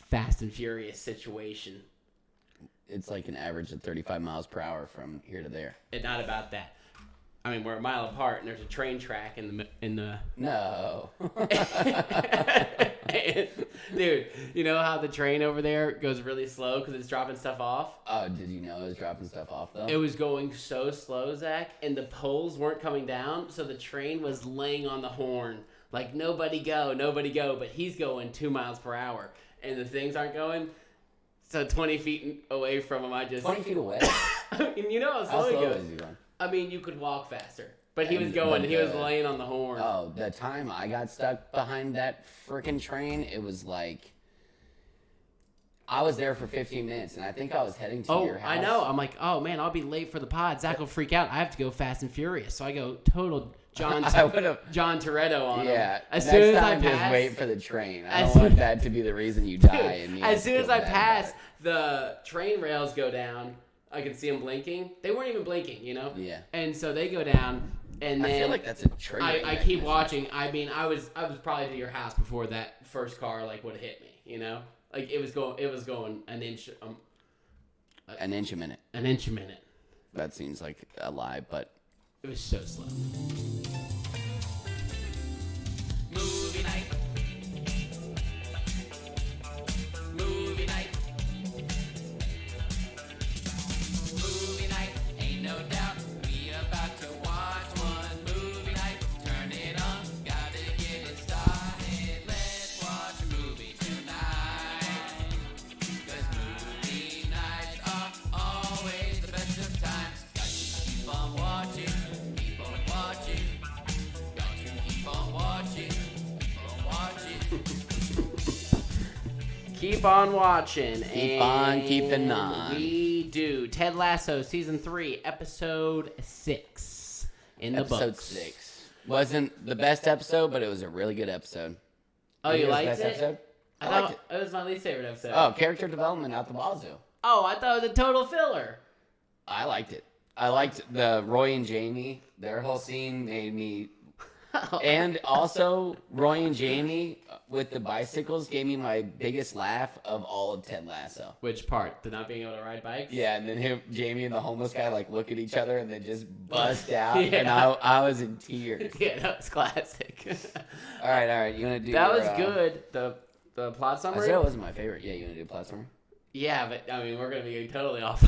Fast and Furious situation. It's like an average of 35 miles per hour from here to there. It's not about that. I mean, we're a mile apart, and there's a train track in the. No. Dude, you know how the train over there goes really slow because it's dropping stuff off? Oh, did you know it was dropping stuff off, though? It was going so slow, Zach, and the poles weren't coming down, so the train was laying on the horn. Like, nobody go, but he's going 2 miles per hour, and the things aren't going. So 20 feet away from him, I just... 20 feet away? And you know how slow, How slow he goes. is he going? I mean, you could walk faster. But he was going, he was laying on the horn. Oh, the time I got stuck behind that freaking train, it was like... I was there for 15 minutes, and I think I was heading to your house. I know. I'm like, oh, man, I'll be late for the pod. Zach will freak out. I have to go Fast and Furious. So I go total John Toretto on him. Yeah. As Next soon as time, I pass, just wait for the train. I don't want that to be the reason you die. Dude, as soon as I pass, the train rails go down. I can see them blinking. They weren't even blinking, you know? Yeah. And so they go down, and then... I feel like that's a trigger. I keep watching. I mean, I was probably to your house before that first car, like, would have hit me, you know? Like, it was going an inch... an inch a minute. An inch a minute. That seems like a lie, but... It was so slow. Movie night. Movie night. Movie night, ain't no doubt. We about to watch one movie night. Turn it on, gotta get it started. Let's watch a movie tonight. 'Cause movie nights are always the best of times. Got to keep on watching, keep on watching. Got to keep on watching, keep on watching. Keep on watching. Keep on keeping on. We do. Ted Lasso, Season 3, Episode 6. In the Episode books. 6. Wasn't the best episode, but it was a really good episode. Oh, you liked best it? Episode? I liked thought it was my least favorite episode. Oh, character development out the wazoo. Oh, I thought it was a total filler. I liked it. I liked the Roy and Jamie. Their whole scene made me... And also, Roy and Jamie with the bicycles gave me my biggest laugh of all of Ted Lasso. Which part? The not being able to ride bikes? Yeah, and then Jamie and the homeless guy like look at each other and then just bust out. Yeah. And I was in tears. Yeah, that was classic. All right. You want to do That your, was good. The plot I summary? said it wasn't my favorite. Yeah, you want to do a plot summary? Yeah, but I mean, we're going to be totally off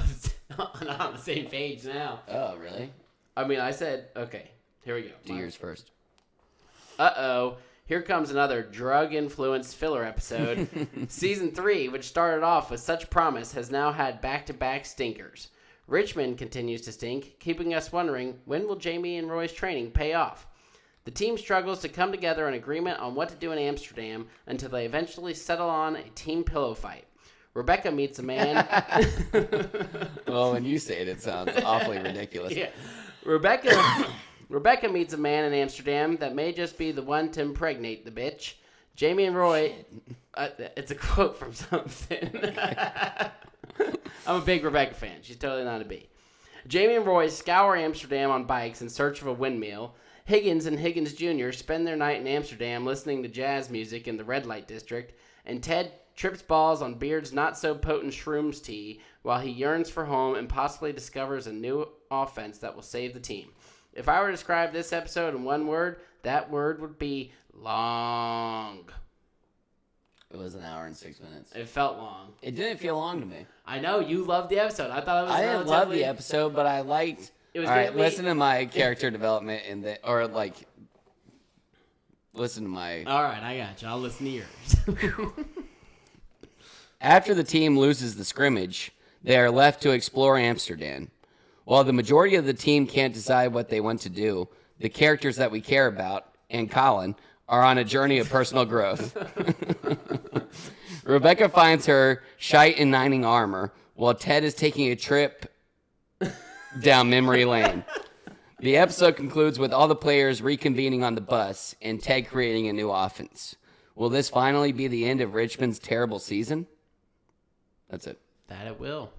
not on the same page now. Oh, really? I mean, I said, okay, here we go. Do yours first. Uh-oh. Here comes another drug-influenced filler episode. Season 3, which started off with such promise, has now had back-to-back stinkers. Richmond continues to stink, keeping us wondering, when will Jamie and Roy's training pay off? The team struggles to come together in agreement on what to do in Amsterdam until they eventually settle on a team pillow fight. Rebecca meets a man... Well, when you say it, it sounds awfully ridiculous. Yeah. Rebecca meets a man in Amsterdam that may just be the one to impregnate the bitch. Jamie and Roy... it's a quote from something. I'm a big Rebecca fan. She's totally not a bee. Jamie and Roy scour Amsterdam on bikes in search of a windmill. Higgins and Higgins Jr. spend their night in Amsterdam listening to jazz music in the red light district. And Ted trips balls on Beard's not-so-potent shrooms tea while he yearns for home and possibly discovers a new offense that will save the team. If I were to describe this episode in one word, that word would be long. It was an hour and 6 minutes. It felt long. It didn't feel long to me. I know, you loved the episode. I thought it was I didn't love the episode, but I liked... It was all right, gonna be- listen to my character development in the... Or, like... Listen to my... All right, I got you. I'll listen to yours. After the team loses the scrimmage, they are left to explore Amsterdam. While the majority of the team can't decide what they want to do, the characters that we care about, and Colin, are on a journey of personal growth. Rebecca finds her shite and nining armor, while Ted is taking a trip down memory lane. The episode concludes with all the players reconvening on the bus and Ted creating a new offense. Will this finally be the end of Richmond's terrible season? That's it. That it will.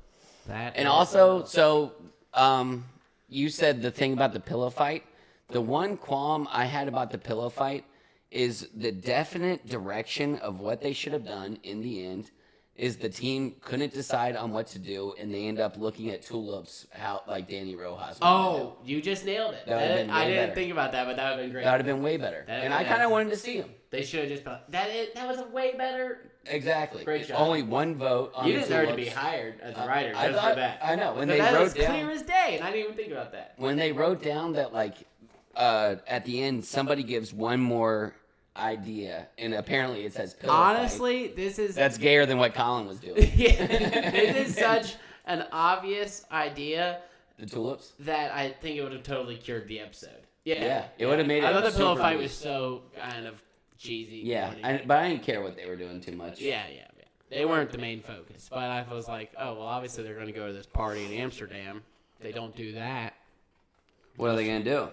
And also, so you said the thing about the pillow fight. The one qualm I had about the pillow fight is the definite direction of what they should have done in the end is the team couldn't decide on what to do, and they end up looking at tulips out like Danny Rojas. Oh, you just nailed it. That would've been I way didn't better. think about that, but that would have been great. That would have been way better. And I kind of wanted to see him. They should have just been like, that was a way better. Exactly. Great job. Only one vote on You the deserve to tulips. be hired as a writer I just thought- for that. I know. When But they that wrote was down, clear as day, and I didn't even think about that. when they wrote down that like at the end somebody gives one more idea, and apparently it says pillow fight. Honestly, this is That's gayer than what Colin was doing. yeah, this is such an obvious idea The tulips. that I think it would have totally cured the episode. Yeah, Yeah, it would have made it. I thought the pillow super fight neat. was so kind of cheesy. Yeah, corny. but I didn't care what they were doing too much. Yeah. They weren't the main focus, but I was like, oh well, obviously they're going to go to this party in Amsterdam. If they don't do that. What are they gonna do?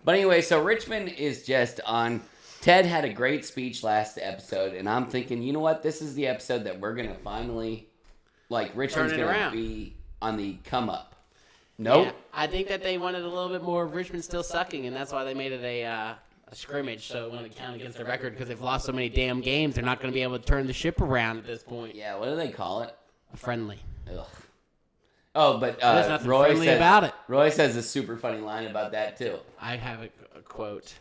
But anyway, so Richmond is just on. Ted had a great speech last episode, and I'm thinking, you know what? This is the episode that we're gonna finally, like, Richmond's Turn it gonna around. be on the come up. Nope. Yeah, I think that they wanted a little bit more of Richmond still sucking, and that's why they made it a scrimmage, so it wouldn't count against their record, because they've lost so many damn games, they're not going to be able to turn the ship around at this point. Yeah. What do they call it? A friendly. Ugh. Oh, but There's nothing Roy friendly says, about it. Roy says a super funny line about that too. I have a quote.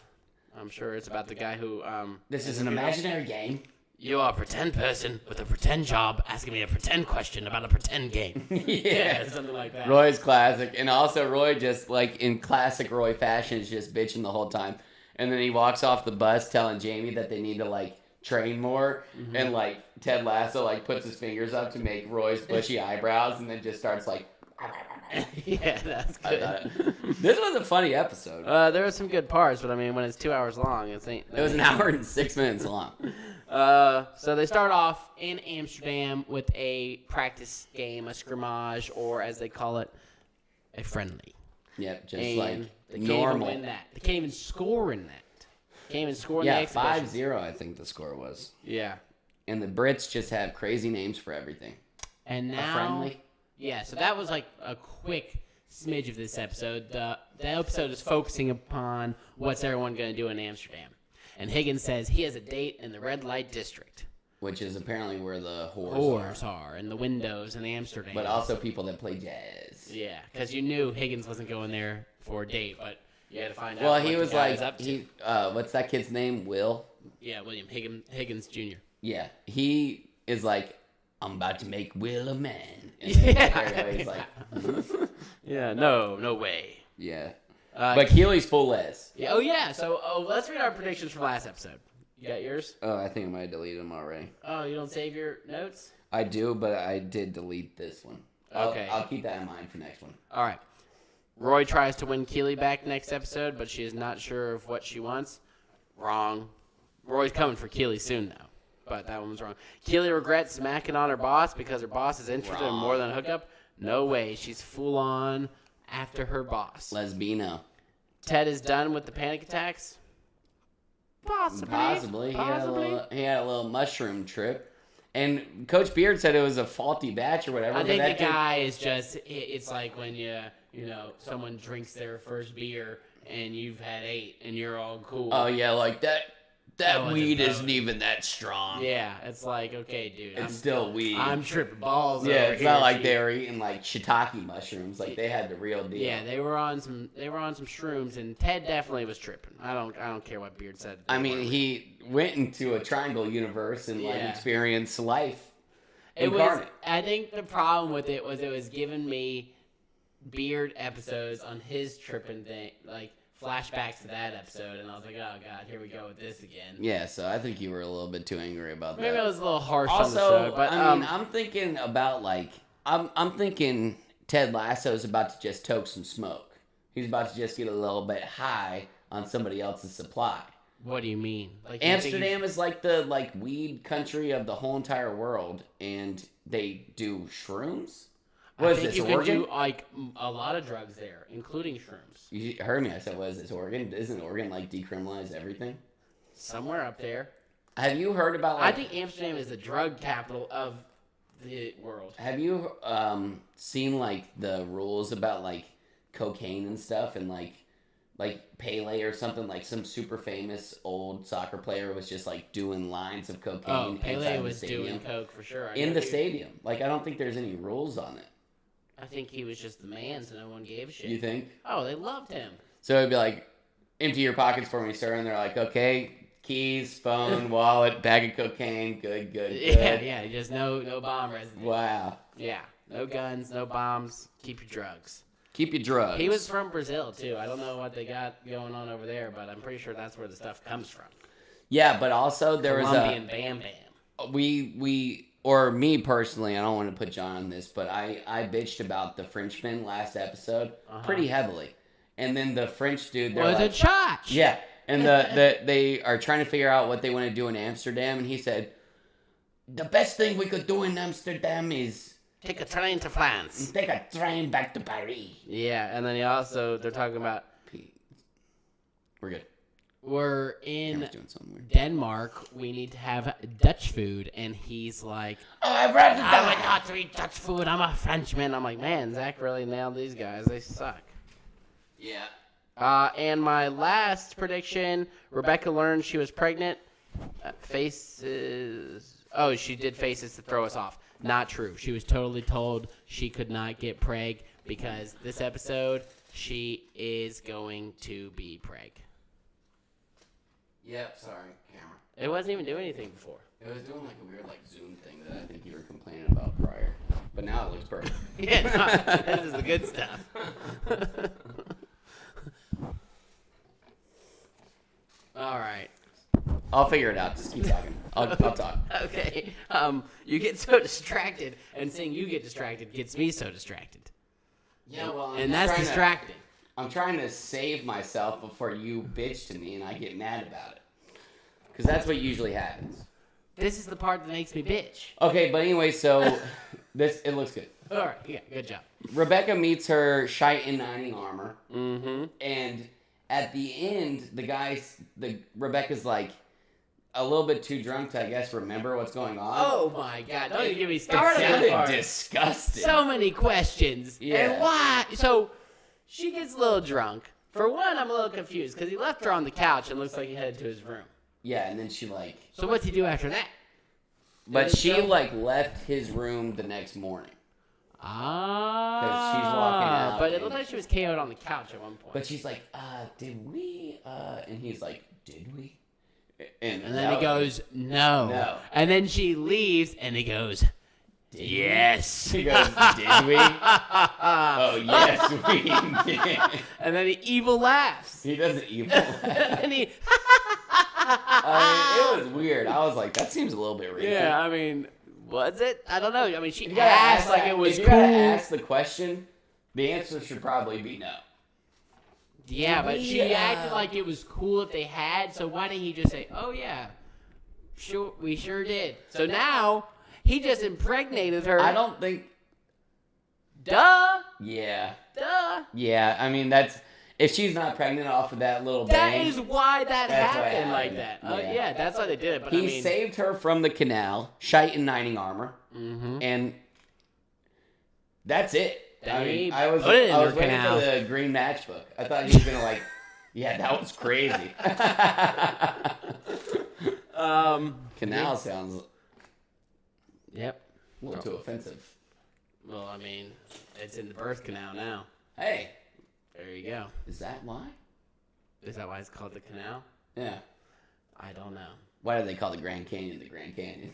I'm sure it's about the guy who. This is an imaginary game. You are a pretend person with a pretend job asking me a pretend question about a pretend game. Yeah. Something like that. Roy's classic. And also Roy just, like, in classic Roy fashion, is just bitching the whole time. And then he walks off the bus telling Jamie that they need to, like, train more. Mm-hmm. And, like, Ted Lasso, like, puts his fingers up to make Roy's bushy eyebrows and then just starts, like... Yeah, that's I good. thought this was a funny episode. There were some good parts, but I mean, when it's 2 hours long, it ain't. It was an hour and 6 minutes long. So they start off in Amsterdam with a practice game, a scrimmage, or as they call it, a friendly. Yep, just And like they can't normal. even win that. They can't even score in that. Can't even score in the Yeah, exhibition. 5-0 I think the score was. Yeah. And the Brits just have crazy names for everything. And A now, friendly? yeah. So that was like a quick smidge of this episode. The episode is focusing upon what's everyone going to do in Amsterdam. And Higgins says he has a date in the red light district. Which is apparently where the Whores are, and the windows in Amsterdam. But also people that play jazz. Yeah, because you knew Higgins wasn't going there for a date, but you had to find out. Well, what he the was guy like, up to. what's that kid's name? Will? Yeah, William Higgins Jr. Yeah. He is like, I'm about to make Will a man. And then everybody's like, Yeah, no way. yeah. Uh, But Keely's full les. Yeah, oh yeah. So let's read our predictions for last episode. You got yours? Oh, I think I might have deleted them already. Oh, you don't save your notes? I do, but I did delete this one. Okay. I'll keep that in mind for next one. All right. Roy tries to win Keely back next episode, but she is not sure of what she wants. Wrong. Roy's coming for Keely soon, though. But that one was wrong. Keely regrets smacking on her boss because her boss is interested in more than a hookup. No way. She's full on after her boss. Lesbino. Ted is done with the panic attacks. Possibly. He had a little mushroom trip. And Coach Beard said it was a faulty batch or whatever. I but think that the dude- guy is just, it's like when someone drinks their first beer and you've had 8 and you're all cool. Oh, yeah, like that wasn't weed potent. isn't even that strong. Yeah, it's like, okay, dude. It's still weed. I'm tripping balls Yeah, over it's here, not like G. they were eating like shiitake mushrooms. Like they had the real deal. Yeah, they were on some shrooms, and Ted definitely was tripping. I don't care what Beard said. I mean, he went into a triangle universe and like Yeah. experienced life. It was. incarnate. I think the problem with it was giving me Beard episodes on his tripping thing, like flashbacks to that episode, and I was like, oh god, here we go with this again. Yeah, so I think you were a little bit too angry about Maybe that. I was a little harsh on the Also, show, but I mean, I'm thinking about like I'm thinking Ted Lasso's about to just toke some smoke. He's about to just get a little bit high on somebody else's supply. what do you mean? Like you think Amsterdam is like the weed country of the whole entire world, and they do shrooms. I What is think this, you can Oregon? do like a lot of drugs there, including shrooms. You heard me. I said, what is this, Oregon? Isn't Oregon like decriminalize everything? Somewhere up there. Have you heard about I like? think Amsterdam is the drug capital of the world. Have you seen like the rules about like cocaine and stuff, and like like Pele or something, like some super famous old soccer player was just like doing lines of cocaine Oh, inside Pele the was stadium. doing coke for sure. In the stadium. Like, I don't think there's any rules on it. I think he was just the man, so no one gave a shit. You think? Oh, they loved him. So it'd be like, empty your pockets for me, sir. And they're like, okay, keys, phone, wallet, bag of cocaine. Good. Yeah, just no bomb residue. Wow. Yeah, no guns, no bombs. Keep your drugs. Keep your drugs. He was from Brazil too. I don't know what they got going on over there, but I'm pretty sure that's where the stuff comes from. Yeah, but also there Colombian Bam Bam. was or me personally, I don't want to put John on this, but I bitched about the Frenchman last episode pretty heavily. And then the French dude, they're Was like, a charge? yeah. And they are trying to figure out what they want to do in Amsterdam. And he said, the best thing we could do in Amsterdam is Take a train to France. take a train back to Paris. Yeah, and then they're talking about We're good. we're in Camera's doing something weird. Denmark. We need to have Dutch food, and he's like, Oh, I'd rather I would die. not to eat Dutch food. I'm a Frenchman. I'm like, man, Zach really nailed these guys. They suck. Yeah. And my last prediction, Rebecca learned she was pregnant. Faces. Oh, she did faces to throw us off. Not true. She was totally told she could not get preg because this episode, she is going to be preg. Yep, sorry, camera. It wasn't even doing anything before. It was doing like a weird like Zoom thing that I think you were complaining about prior. But now it looks perfect. Yeah, no, this is the good stuff. All right. I'll figure it out. Just keep talking. I'll talk. Okay. You get so distracted, and saying you get distracted gets me so distracted. Yeah, well, And that's distracting. I'm trying to save myself before you bitch to me and I get mad about it. Because that's what usually happens. This is the part that makes me bitch. Okay, but anyway, so it looks good. All right. Yeah, good job. Rebecca meets her shite in 90 armor. Mm-hmm. And at the end, Rebecca's like a little bit too drunk to, I guess, remember what's going on. Oh, my God. Don't even get me It started on that sounded part. disgusting. So many questions. Yeah. And why? So she gets a little drunk. For one, I'm a little confused because he left her on the couch and looks like he headed to his room. Yeah, and then she like... So what's he do after that? But she like left his room the next morning. Ah. 'Cause she's walking out But it and- looked like she was KO'd on the couch at one point. But she's like, did we? And he's like, did we? And then he goes, no. No. And then she leaves, and he goes, yes. He goes, did we? Oh, yes, we did. And then he evil laughs. He doesn't evil laugh. And he, I mean, it was weird. I was like, that seems a little bit ridiculous. yeah, I mean, was it? I don't know. I mean, she You gotta asked ask like that- it was if you cool. gotta ask the question, the answer should probably be no. Yeah, but she Yeah. acted like it was cool if they had, so why didn't he just say, oh, yeah, sure, we sure did. So now, he just impregnated her. I don't think. Duh. Yeah. Duh. Yeah. I mean, that's if she's not pregnant off of that little That bang. is why that That's what happened like happened. that. Oh, Yeah. yeah, that's why they did it. But He I mean, saved her from the canal, shite in 90 armor, and that's it. I mean, I was Put it in waiting her canal. for the green matchbook. I thought he was gonna like, yeah, that was crazy. Canal sounds Yep. a little too offensive. Well, I mean, it's in the birth canal now. Hey, There you go. is that why? Is that why it's called the canal? Yeah. I don't know. Why do they call the Grand Canyon the Grand Canyon?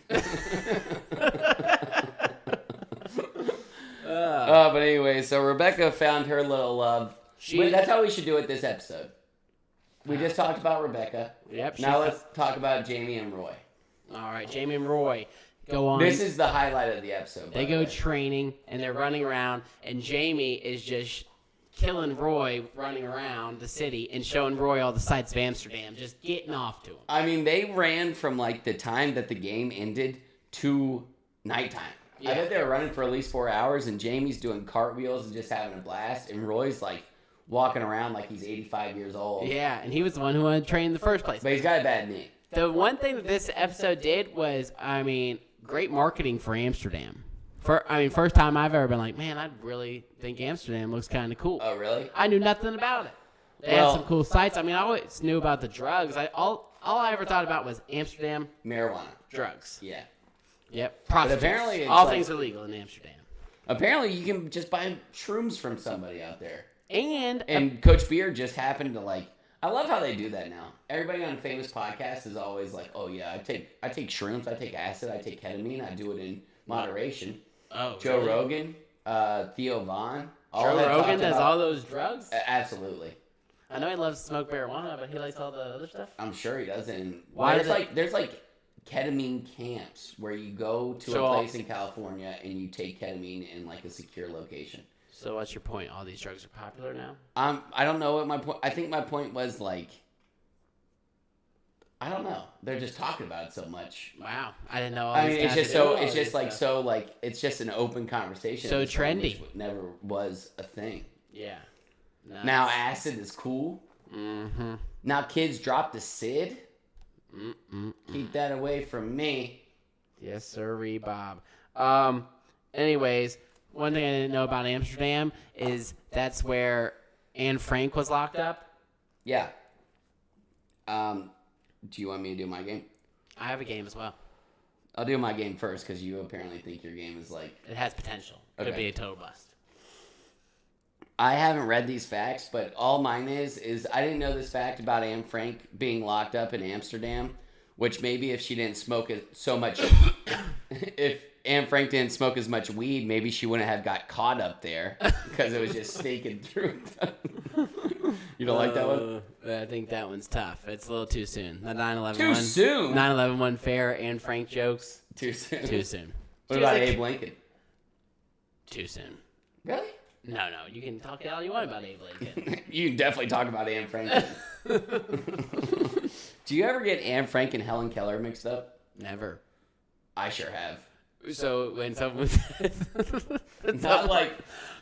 But anyway, so Rebecca found her little love. She- That's how we should do it this episode. We just talked about Rebecca. Yep. Now let's talk about Jamie and Roy. All right, Jamie and Roy go on. This is the highlight of the episode. They by go the way. training and they're running around, and Jamie is just killing Roy running around the city and showing Roy all the sights of Amsterdam, just getting off to him. I mean, they ran from like the time that the game ended to nighttime. I Yeah. bet they were running for at least 4 hours, and Jamie's doing cartwheels and just having a blast, and Roy's like walking around like he's 85 years old. Yeah, and he was the one who wanted to train in the first place. But he's got a bad knee. The one thing that this episode did was, I mean, great marketing for Amsterdam. First time I've ever been like, man, I really think Amsterdam looks kind of cool. Oh, really? I knew nothing about it. They had some cool sites. I mean, I always knew about the drugs. All I ever thought about was Amsterdam. I always knew about the drugs. All I ever thought about was Amsterdam Marijuana. drugs. Yeah. Yep. But Prostitutes. apparently it's all like- things are legal in Amsterdam. Apparently, you can just buy shrooms from somebody out there. And Coach Beard just happened to like. I love how they do that now. Everybody on famous podcasts is always like, "Oh yeah, I take shrooms, I take acid, I take ketamine, I do it in moderation." Joe really? Rogan, Theo Vaughn. Joe Rogan does all those drugs? Absolutely. I know he loves to smoke marijuana, but he likes all the other stuff. I'm sure he does. And Why there's like ketamine camps where you go to a place in California and you take ketamine in like a secure location. So what's your point? All these drugs are popular now? I don't know what my point. I think my point was like, I don't know. They're just talking about it so much. Wow, I didn't know. It's just an open conversation. So at this point, trendy. which never was a thing. Yeah. Nice. Now acid is cool. Mm-hmm. Now kids drop the Sid. Keep that away from me. Yes, sirree, Bob. Anyways, one thing I didn't know about Amsterdam is that's where Anne Frank was locked up. Yeah. Do you want me to do my game? I have a game as well. I'll do my game first because you apparently think your game is like... It has potential. Could Okay. be a total bust. I haven't read these facts, but all mine is I didn't know this fact about Anne Frank being locked up in Amsterdam, which maybe if she didn't smoke so much... if Anne Frank didn't smoke as much weed, maybe she wouldn't have got caught up there because it was just snaking through. You don't like that one? I think that one's tough. It's a little too soon. The 9/11 Too one. soon? 9/11 one fair Anne Frank jokes. Too soon. Too soon. What She was about like- Abe Lincoln? Too soon. Really? No. You can talk all you want about Abe Lincoln. You can definitely talk about Anne Frank. Do you ever get Anne Frank and Helen Keller mixed up? Never. I sure have. So when someone Not like...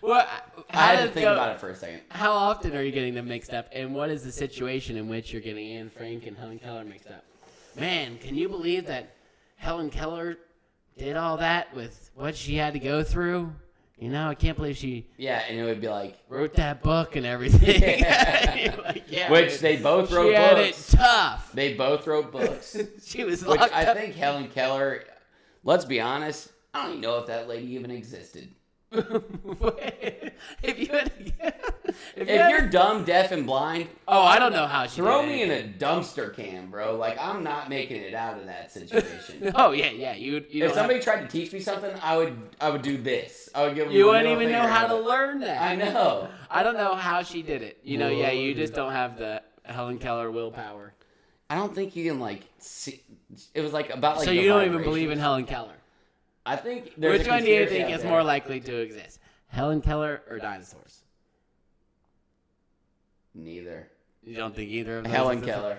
Well, I had to think about it for a second. How often are you getting them mixed up, and what is the situation in which you're getting Anne Frank and Helen Keller mixed up? Man, can you believe that Helen Keller did all that with what she had to go through? You know, I can't believe she Yeah, and it would be like... wrote that book and everything. Like, yeah, Which they both wrote she had books. it tough. They both wrote books. She was Which locked I up. think Helen Keller... Let's be honest. I don't even know if that lady even existed. If you're dumb, deaf, and blind, I don't know how she throw did me it. in a dumpster can, bro. Like, I'm not making it out of that situation. Oh yeah. You If don't somebody tried to teach me something, I would do this. I would give them you the wouldn't middle even know finger how to out. learn that. I know. I don't know how she did it. You know, yeah, you just don't have the Helen Keller willpower. I don't think you can, like, see. It was, like, about, like, So the you don't even vibrations. believe in Helen Keller. I think there's Which a one do you conspiracy think out is there. more likely to exist? Helen Keller or dinosaurs? Neither. You don't think either of those Helen exist? Keller.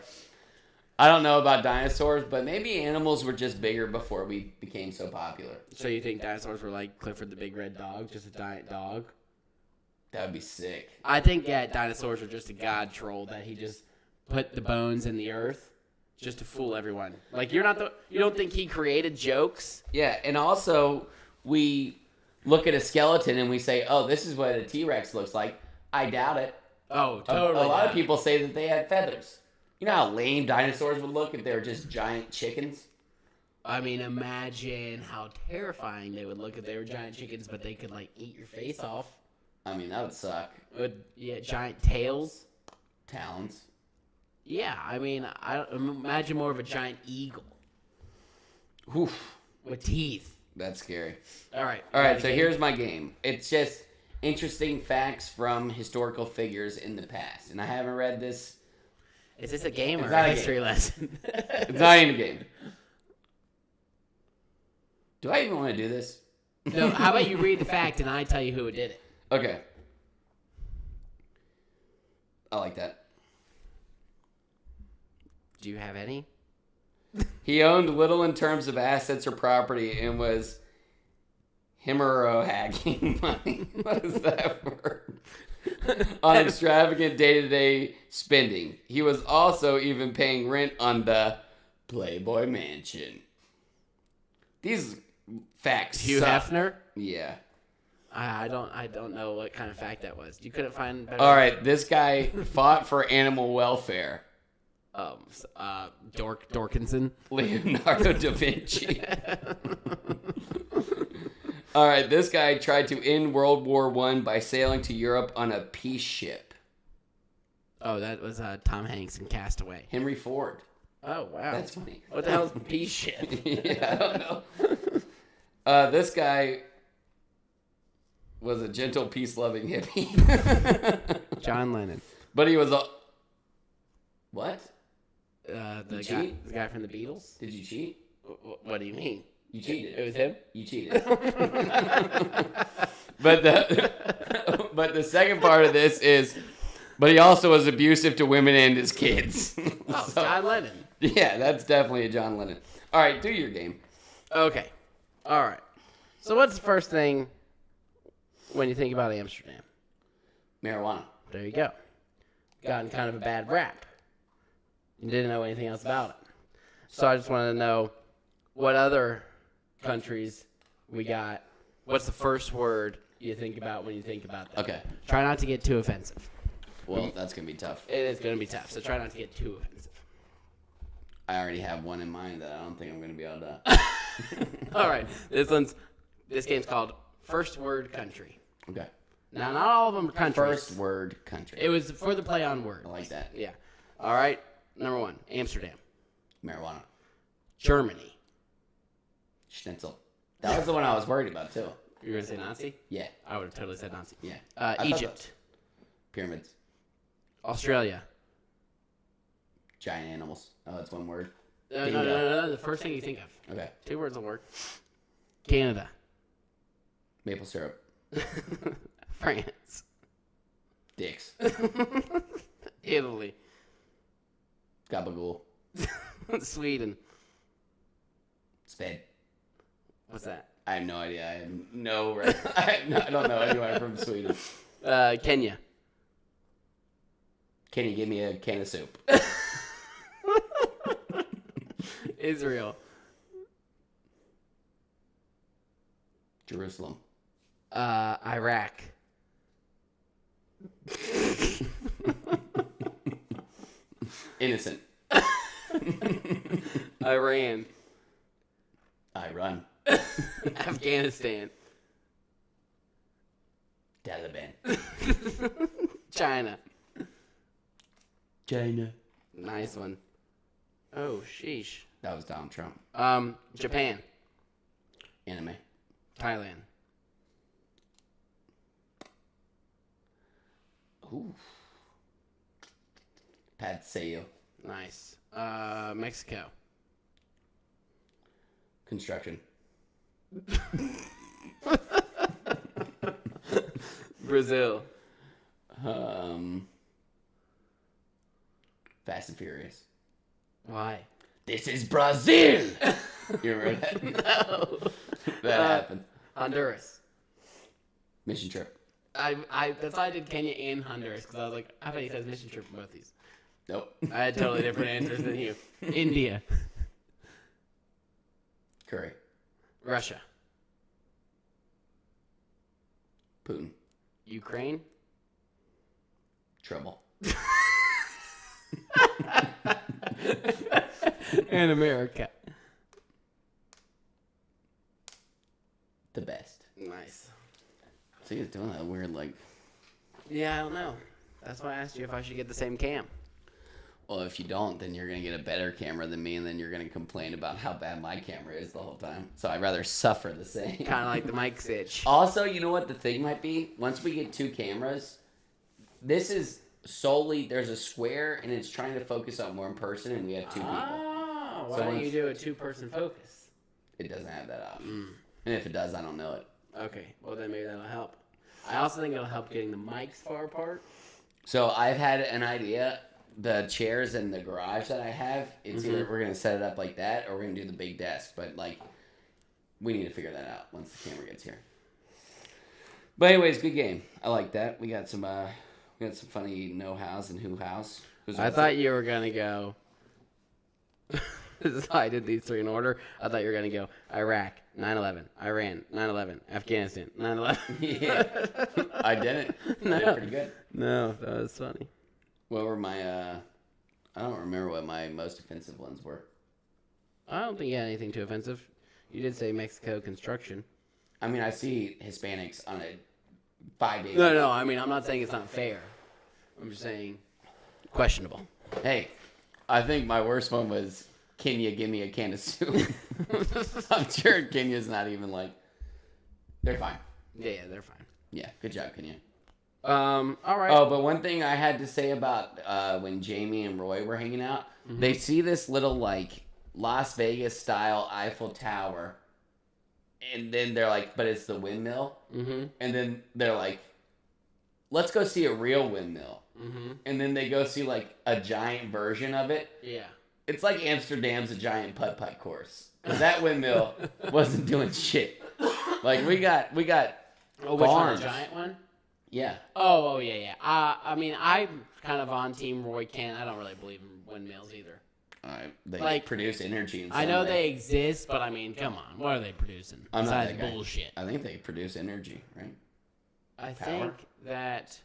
I don't know about dinosaurs, but maybe animals were just bigger before we became so popular. So you think dinosaurs were like Clifford the Big Red Dog, just a giant dog? That would be sick. I think dinosaurs are just a god troll that he just put the bones in the earth just to fool everyone. Like you don't think he created jokes? Yeah, and also we look at a skeleton and we say, "Oh, this is what a T-Rex looks like." I doubt it. Oh, totally. A lot of not. people say that they had feathers. You know how lame dinosaurs would look if they were just giant chickens? I mean, imagine how terrifying they would look if they were giant chickens, but they could like eat your face off. I mean, that would suck. Giant tails. Talons. Yeah, I mean, imagine more of a giant eagle Oof, with teeth. that's scary. All right. All right, so here's my game. It's just interesting facts from historical figures in the past. And I haven't read this. Is this a game or It's a not a history lesson? It's not even a game. Do I even want to do this? No, how about you read the fact and I tell you who did it? Okay. I like that. Do you have any? He owned little in terms of assets or property and was hemorrhaging money. What is that word? On extravagant day-to-day spending. He was also even paying rent on the Playboy Mansion. These facts Hugh suck. Hefner? Yeah. I don't know what kind of fact that was. You couldn't find better. All right, this guy fought for animal welfare. Dorkinson. Leonardo da Vinci. All right, this guy tried to end World War I by sailing to Europe on a peace ship. Oh, that was Tom Hanks in Castaway. Henry Ford. Oh, wow. That's funny. What the hell is peace ship? Yeah, I don't know. This guy was a gentle, peace-loving hippie. John Lennon. But he was a... What? The guy from the Beatles? Did you cheat? What do you mean? You cheated. It was him? You cheated. But the second part of this is, but he also was abusive to women and his kids. Oh, John Lennon. Yeah, that's definitely a John Lennon. All right, do your game. Okay. All right. So what's the first thing when you think about Amsterdam? Marijuana. There you go. Gotten kind of a bad rap. You didn't know anything else about it. So I just wanted to know what other countries we got. What's the first word you think about when you think about that? Okay. Try not to get too offensive. Well, that's going to be tough. It is going to be tough, so try not to get too offensive. I already have one in mind that I don't think I'm going to be able to. All right. This game's called First Word Country. Okay. Now, not all of them are countries. First word country. It was for the play on words. I like that. Yeah. All right. Number 1, Amsterdam. Marijuana. Germany. Schnitzel. That was the one I was worried about, too. You were going to say Nazi? Yeah. I would have totally said Nazi. Yeah. I thought Egypt. Pyramids. Australia. Giant animals. Oh, that's one word. No. The first thing you think of. Okay. 2 words will work. Canada. Maple syrup. France. Dicks. Italy. Gabagool. Sweden. Sped. What's that? I have no idea. I don't know anyone from Sweden. Kenya. Can you give me a can of soup? Israel. Jerusalem. Iraq. Innocent. Iran. I run. Afghanistan. Taliban. China. China. Nice one. Oh, sheesh. That was Donald Trump. Japan. Anime. Thailand. Ooh. Paseo. Nice. Mexico. Construction. Brazil. Fast and Furious. Why? This is Brazil. You remember that? No. That happened. Honduras. Mission trip. That's why I did Kenya and Honduras, because I was like, I bet he says mission trip for both these. Nope. I had totally different answers than you. India. Curry. Russia. Putin. Ukraine. Trouble. And America. The best. Nice. So he's doing that weird, like... Yeah, I don't know. That's why I asked you if I should get the same cam. Well, if you don't, then you're going to get a better camera than me, and then you're going to complain about how bad my camera is the whole time. So I'd rather suffer the same. Kind of like the mic itch. Also, you know what the thing might be? Once we get 2 cameras, this is solely, there's a square, and it's trying to focus on one person, and we have 2 people. Oh, why So don't once- you do a 2-person focus? It doesn't have that option. And if it does, I don't know it. Okay, well then maybe that'll help. I also think it'll help getting the mics far apart. So I've had an idea. The chairs in the garage that I have, it's either we're going to set it up like that, or we're going to do the big desk. But, like, we need to figure that out once the camera gets here. But anyways, good game. I like that. We got some funny no-hows and who-hows. I thought you were gonna go. This is how I did these three in order. I thought you were going to go Iraq, 9/11, Iran, 9/11, Afghanistan, 9/11. Yeah. I didn't. No. Did pretty good. No, that was funny. What were my, I don't remember what my most offensive ones were. I don't think you had anything too offensive. You did say Mexico construction. I mean, I see Hispanics on a 5 days. No, I mean, I'm not saying it's not fair. I'm just saying questionable. Hey, I think my worst one was, can you give me a can of soup? I'm sure Kenya's not even like, they're fine. Yeah, they're fine. Yeah, good job, Kenya. All right. Oh, but one thing I had to say about when Jamie and Roy were hanging out, they see this little like Las Vegas style Eiffel Tower, and then they're like, but it's the windmill. Mm-hmm. And then they're like, let's go see a real windmill. Mm-hmm. And then they go see like a giant version of it. Yeah. It's like Amsterdam's a giant putt-putt course. 'Cause that windmill wasn't doing shit. Like we got Oh, which one? farms. The giant one? Yeah. Oh, yeah. I mean, I'm kind of on Team Roy Kent. I don't really believe in windmills either. They Like, produce energy. In I some know way. they exist, but I mean, come on. What are they producing? I'm not Besides that guy. bullshit. I think they produce energy, right? I Power? think that,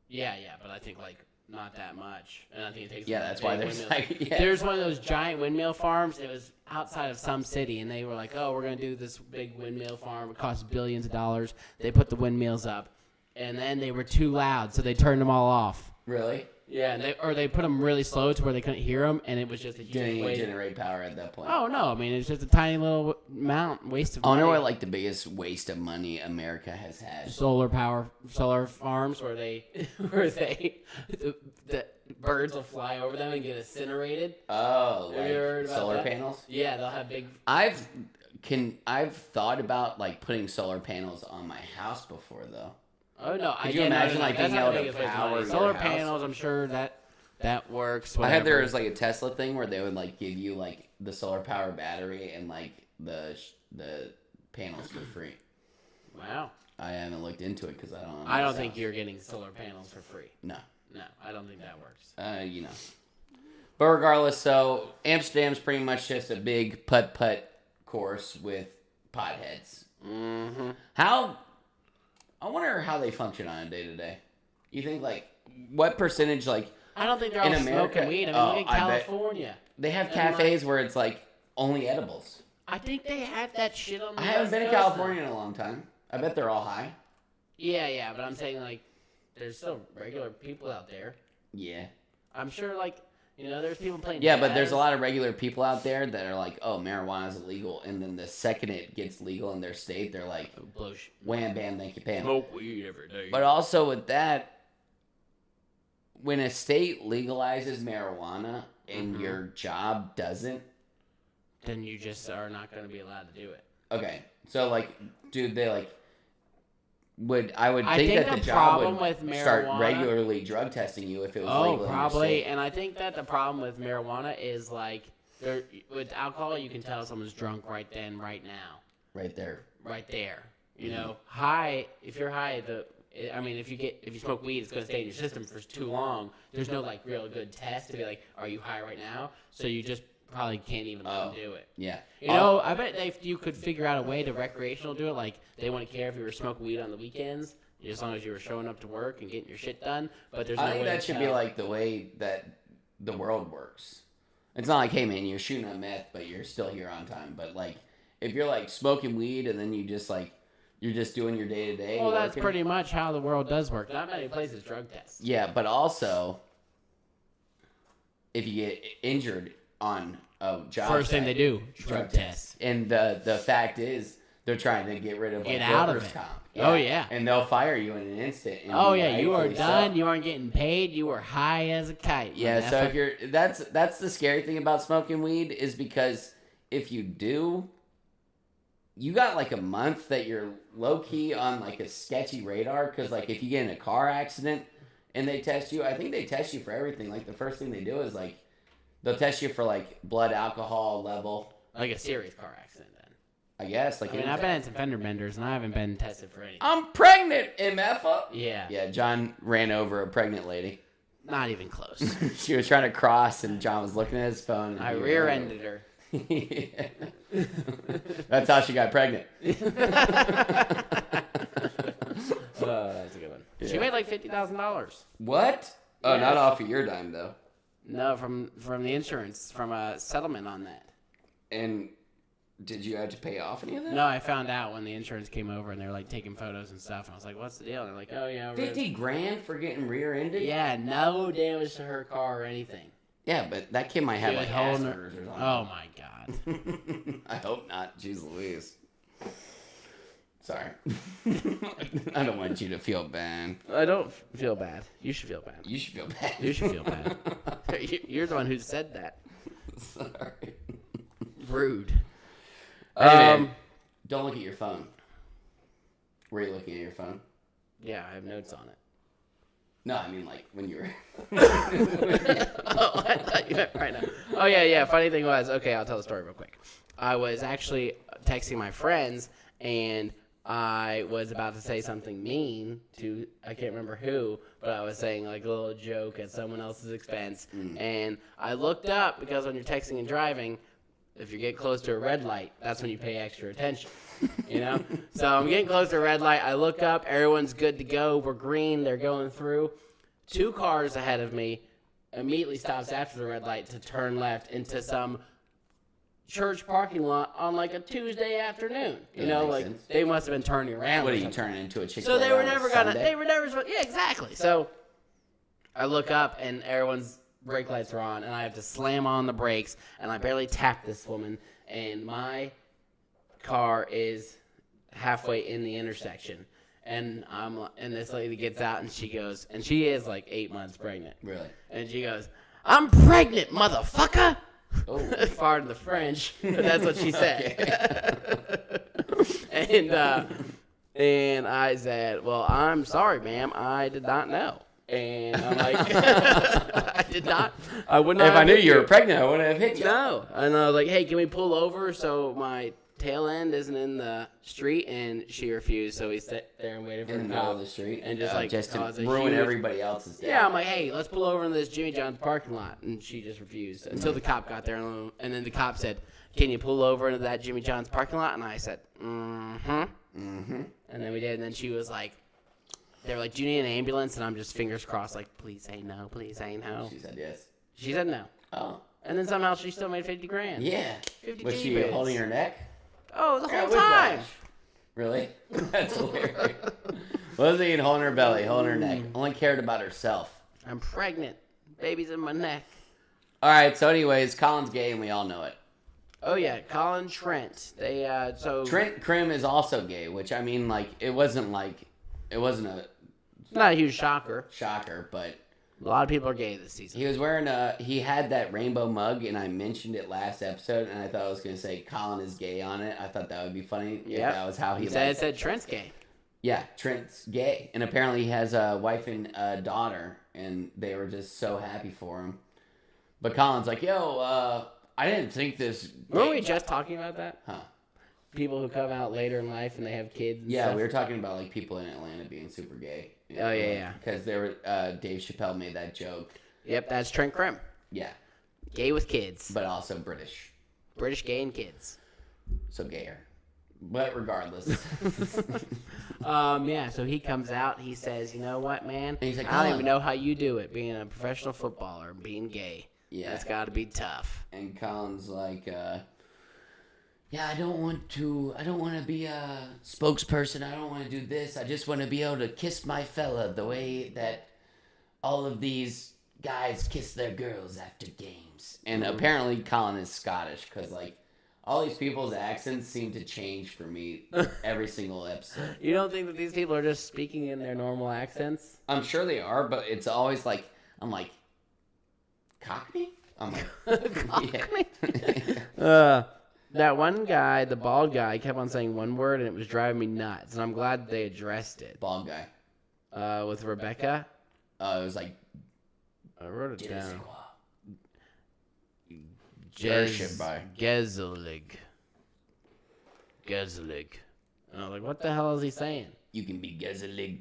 yeah, but I think like not that much, and I think it takes. Yeah, one of that's the why big there's windmills. like yeah. There's one of those giant windmill farms. It was outside of some city, and they were like, "Oh, we're gonna do this big windmill farm. It costs billions of dollars." They put the windmills up, and then they were too loud, so they turned them all off. Really? Yeah, and they put them really slow to where they couldn't hear them, and it was just a huge Didn't even waste. generate power at that point. Oh no! I mean, it's just a tiny little waste of I money. wonder what like the biggest waste of money America has had. solar farms where the birds will fly over them and get incinerated. Oh, Have you heard like about solar that? panels? Yeah, they'll have big. I've thought about like putting solar panels on my house before though. Oh no! Could you imagine, like, that's being not able the to biggest waste of power money. your Solar house? panels? I'm sure that works. I had there whatever. was like a Tesla thing where they would like give you like the solar power battery and like the panels for free. Wow. I haven't looked into it because I don't know. I don't think you're getting solar panels for free. No. No, I don't think that works. You know. But regardless, so Amsterdam's pretty much just a big putt-putt course with potheads. Mm-hmm. I wonder how they function on a day-to-day. You think, like, what percentage, like, I don't think they're In all America- smoking weed. I mean, oh, look I at bet- California. they have And, cafes where it's, like, only edibles. I think they have that shit on the I haven't West been to Coast now. California in a long time. I bet they're all high. Yeah, but I'm saying, like, there's still regular people out there. Yeah. I'm sure, like, there's people playing Yeah, but there's jazz. a lot of regular people out there that are like, oh, marijuana's illegal. And then the second it gets legal in their state, they're like, wham, bam, thank you, Pam. Smoke weed every day. But also with that, when a state legalizes marijuana and your job doesn't, then you just are not going to be allowed to do it. okay. So like, dude, they like I would I think think that the the job problem would with start marijuana- regularly drug testing you if it was Oh, legal in your probably. state. And I think that the problem with marijuana is, like, with alcohol, you can tell someone's drunk right then, right now. Right there. Right there. High, if you're high, if you smoke weed, it's going to stay in your system for too long. There's no, like, real good test to be like, are you high right now? So you just probably can't even let them do it. Yeah. I bet if you could figure out a way to recreational do it, like, they wouldn't care if you were smoking weed on the weekends, as long as you were showing up to work and getting your shit done. But there's no I think way that to should be tell. like the way that the world works. It's not like, hey man, you're shooting a meth, but you're still here on time. But like, if you're like smoking weed and then you just like, you're just doing your day to day. Well, that's pretty much how the world does work. Not many places drug test. Yeah, but also, if you get injured on a job, First thing they do, drug test. And the fact is, they're trying to get rid of Get like, out of workers' it. comp. Oh, yeah. And they'll fire you in an instant. and Oh yeah, you are rightfully so. done. You aren't getting paid. You are high as a kite. Yeah, so if you're that's the scary thing about smoking weed is because if you do, you got like a month that you're low key on like a sketchy radar because like if you get in a car accident and they test you, I think they test you for everything. Like the first thing they do is like they'll test you for like blood alcohol level. like a serious car accident. Then I guess like I've been in some fender benders and I haven't been tested for anything. I'm pregnant, MF. Yeah. Yeah, John ran over a pregnant lady. Not even close. She was trying to cross, and John was looking at his phone. And I he was rear-ended her. Yeah. That's how she got pregnant. That's a good one. She made like $50,000. What? Oh, Yeah. not off of your dime though. No, from the insurance, from a settlement on that. And did you have to pay off any of that? No, I found out when the insurance came over and they were like taking photos and stuff. And I was like, "What's the deal?" And they're like, "Oh yeah, we're- 50 grand for getting rear-ended? yeah, no damage to her car or anything." Yeah, but that kid might have She like was holding her- Asperger's or something. Oh my god. I hope not. Jeez Louise. Sorry. I don't want you to feel bad. I don't feel bad. You should feel bad. You should feel bad. You should feel bad. You're the one who said that. Sorry. Rude. Hey, man, don't look at your phone. Were you looking at your phone? Yeah, I have notes on it. No, I mean like when you were. Oh, I thought you meant right now. Oh yeah. Funny thing was, okay, I'll tell the story real quick. I was actually texting my friends, and I was about to say something mean to, I can't remember who, but I was saying like a little joke at someone else's expense. And I looked up, because when you're texting and driving, if you get close to a red light, that's when you pay extra attention. You know? So I'm getting close to a red light. I look up, everyone's good to go. We're green, they're going through. 2 cars ahead of me immediately stops after the red light to turn left into some church parking lot on like a Tuesday afternoon. You know, makes like sense. they must have been turning around. What or are you something. turning into a chick? So they were never yeah, exactly. So I look up and everyone's brake lights are on, and I have to slam on the brakes, and I barely tap this woman, and my car is halfway in the intersection. And this lady gets out, and she goes, and she is like 8 months pregnant. Really? And she goes, "I'm pregnant, motherfucker." Oh. Pardon the French, but that's what she said. And I said, "Well, I'm sorry, ma'am. I did not know." And I'm like, I did not. I would not. If I have knew hit you were pregnant, I wouldn't have hit you. No. And I was like, "Hey, can we pull over so my tail end isn't in the street?" And she refused. So we sat there and waited for In the the middle cop. of the street, And just, like, just to cause a ruin huge- everybody else's day. Yeah, I'm like, "Hey, let's pull over in this Jimmy John's parking lot," and she just refused until the cop got there, and then the cop said, "Can you pull over into that Jimmy John's parking lot?" And I said, "Mm-hmm." And then we did, and then she was like, they were like, "Do you need an ambulance?" And I'm just fingers crossed, like, "Please say no, please say no." She said yes. She said no, Oh. and then somehow she still made 50 grand. Yeah. 50 Was she G-bids. holding her neck? Oh, the Yeah, whole time. whiplash. Really? That's hilarious. Wasn't even holding her belly, holding her neck. Only cared about herself. I'm pregnant. Baby's in my neck. All right. So, anyways, Colin's gay, and we all know it. Oh yeah, Colin Trent. They so Trent Krim is also gay, which I mean, like, it wasn't a not a huge shocker. shocker, but A lot of people are gay this season. he was wearing he had that rainbow mug, and I mentioned it last episode, and I thought I was gonna say Colin is gay on it. I thought that would be funny. Yeah, If that was how he said liked it said Trent's gay. Yeah, Trent's gay, and apparently he has a wife and a daughter, and they were just so happy for him. But Colin's like, "Yo, I didn't think this." Weren't we just talking about that? Huh? People who come out later in life and they have kids. And Yeah, stuff? we were talking about like people in Atlanta being super gay. Oh, yeah. Because there were Dave Chappelle made that joke. Yep, that's Trent Krim. Yeah, Gay with kids. but also British, British gay and kids. so gayer. But regardless, Yeah, so he comes out, he says, "You know what, man? And he's like, I don't "Colin." even know how you do it, being a professional footballer and being gay. Yeah. It's got to be tough." and Colin's like, "Yeah, I don't want to be a spokesperson. I don't want to do this. I just want to be able to kiss my fella the way that all of these guys kiss their girls after games." And apparently Colin is Scottish, because like all these people's accents seem to change for me every single episode. You don't think that these people are just speaking in their normal accents? I'm sure they are, but it's always like, I'm like, Cockney? I'm like, Cockney? yeah. That one guy, the bald guy, kept on saying one word, and it was driving me nuts. And I'm glad they addressed it. Bald guy. With Rebecca, It was like, I wrote it down. Gershenby. Gezelig. And I was like, what the hell is he saying? You can be Gezelig.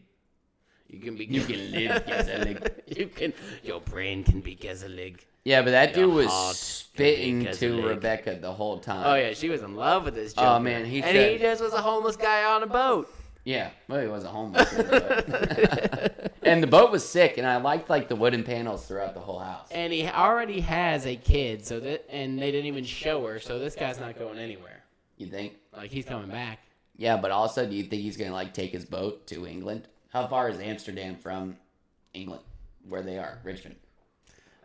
You can be. You can live Geselig. You can. Your brain can be Geselig. Yeah, but that Your dude was heart spitting can be to Geselig. Rebecca the whole time. Oh yeah, she was in love with this Joker. Oh, man, he and said- he just was a homeless guy on a boat. Yeah, well, he wasn't homeless. But... and the boat was sick, and I liked like the wooden panels throughout the whole house. And he already has a kid, so that and they didn't even show her, so this guy's not going anywhere. You think? Like he's coming back. Yeah, but also, do you think he's gonna like take his boat to England? How far is Amsterdam from England, where they are, Richmond?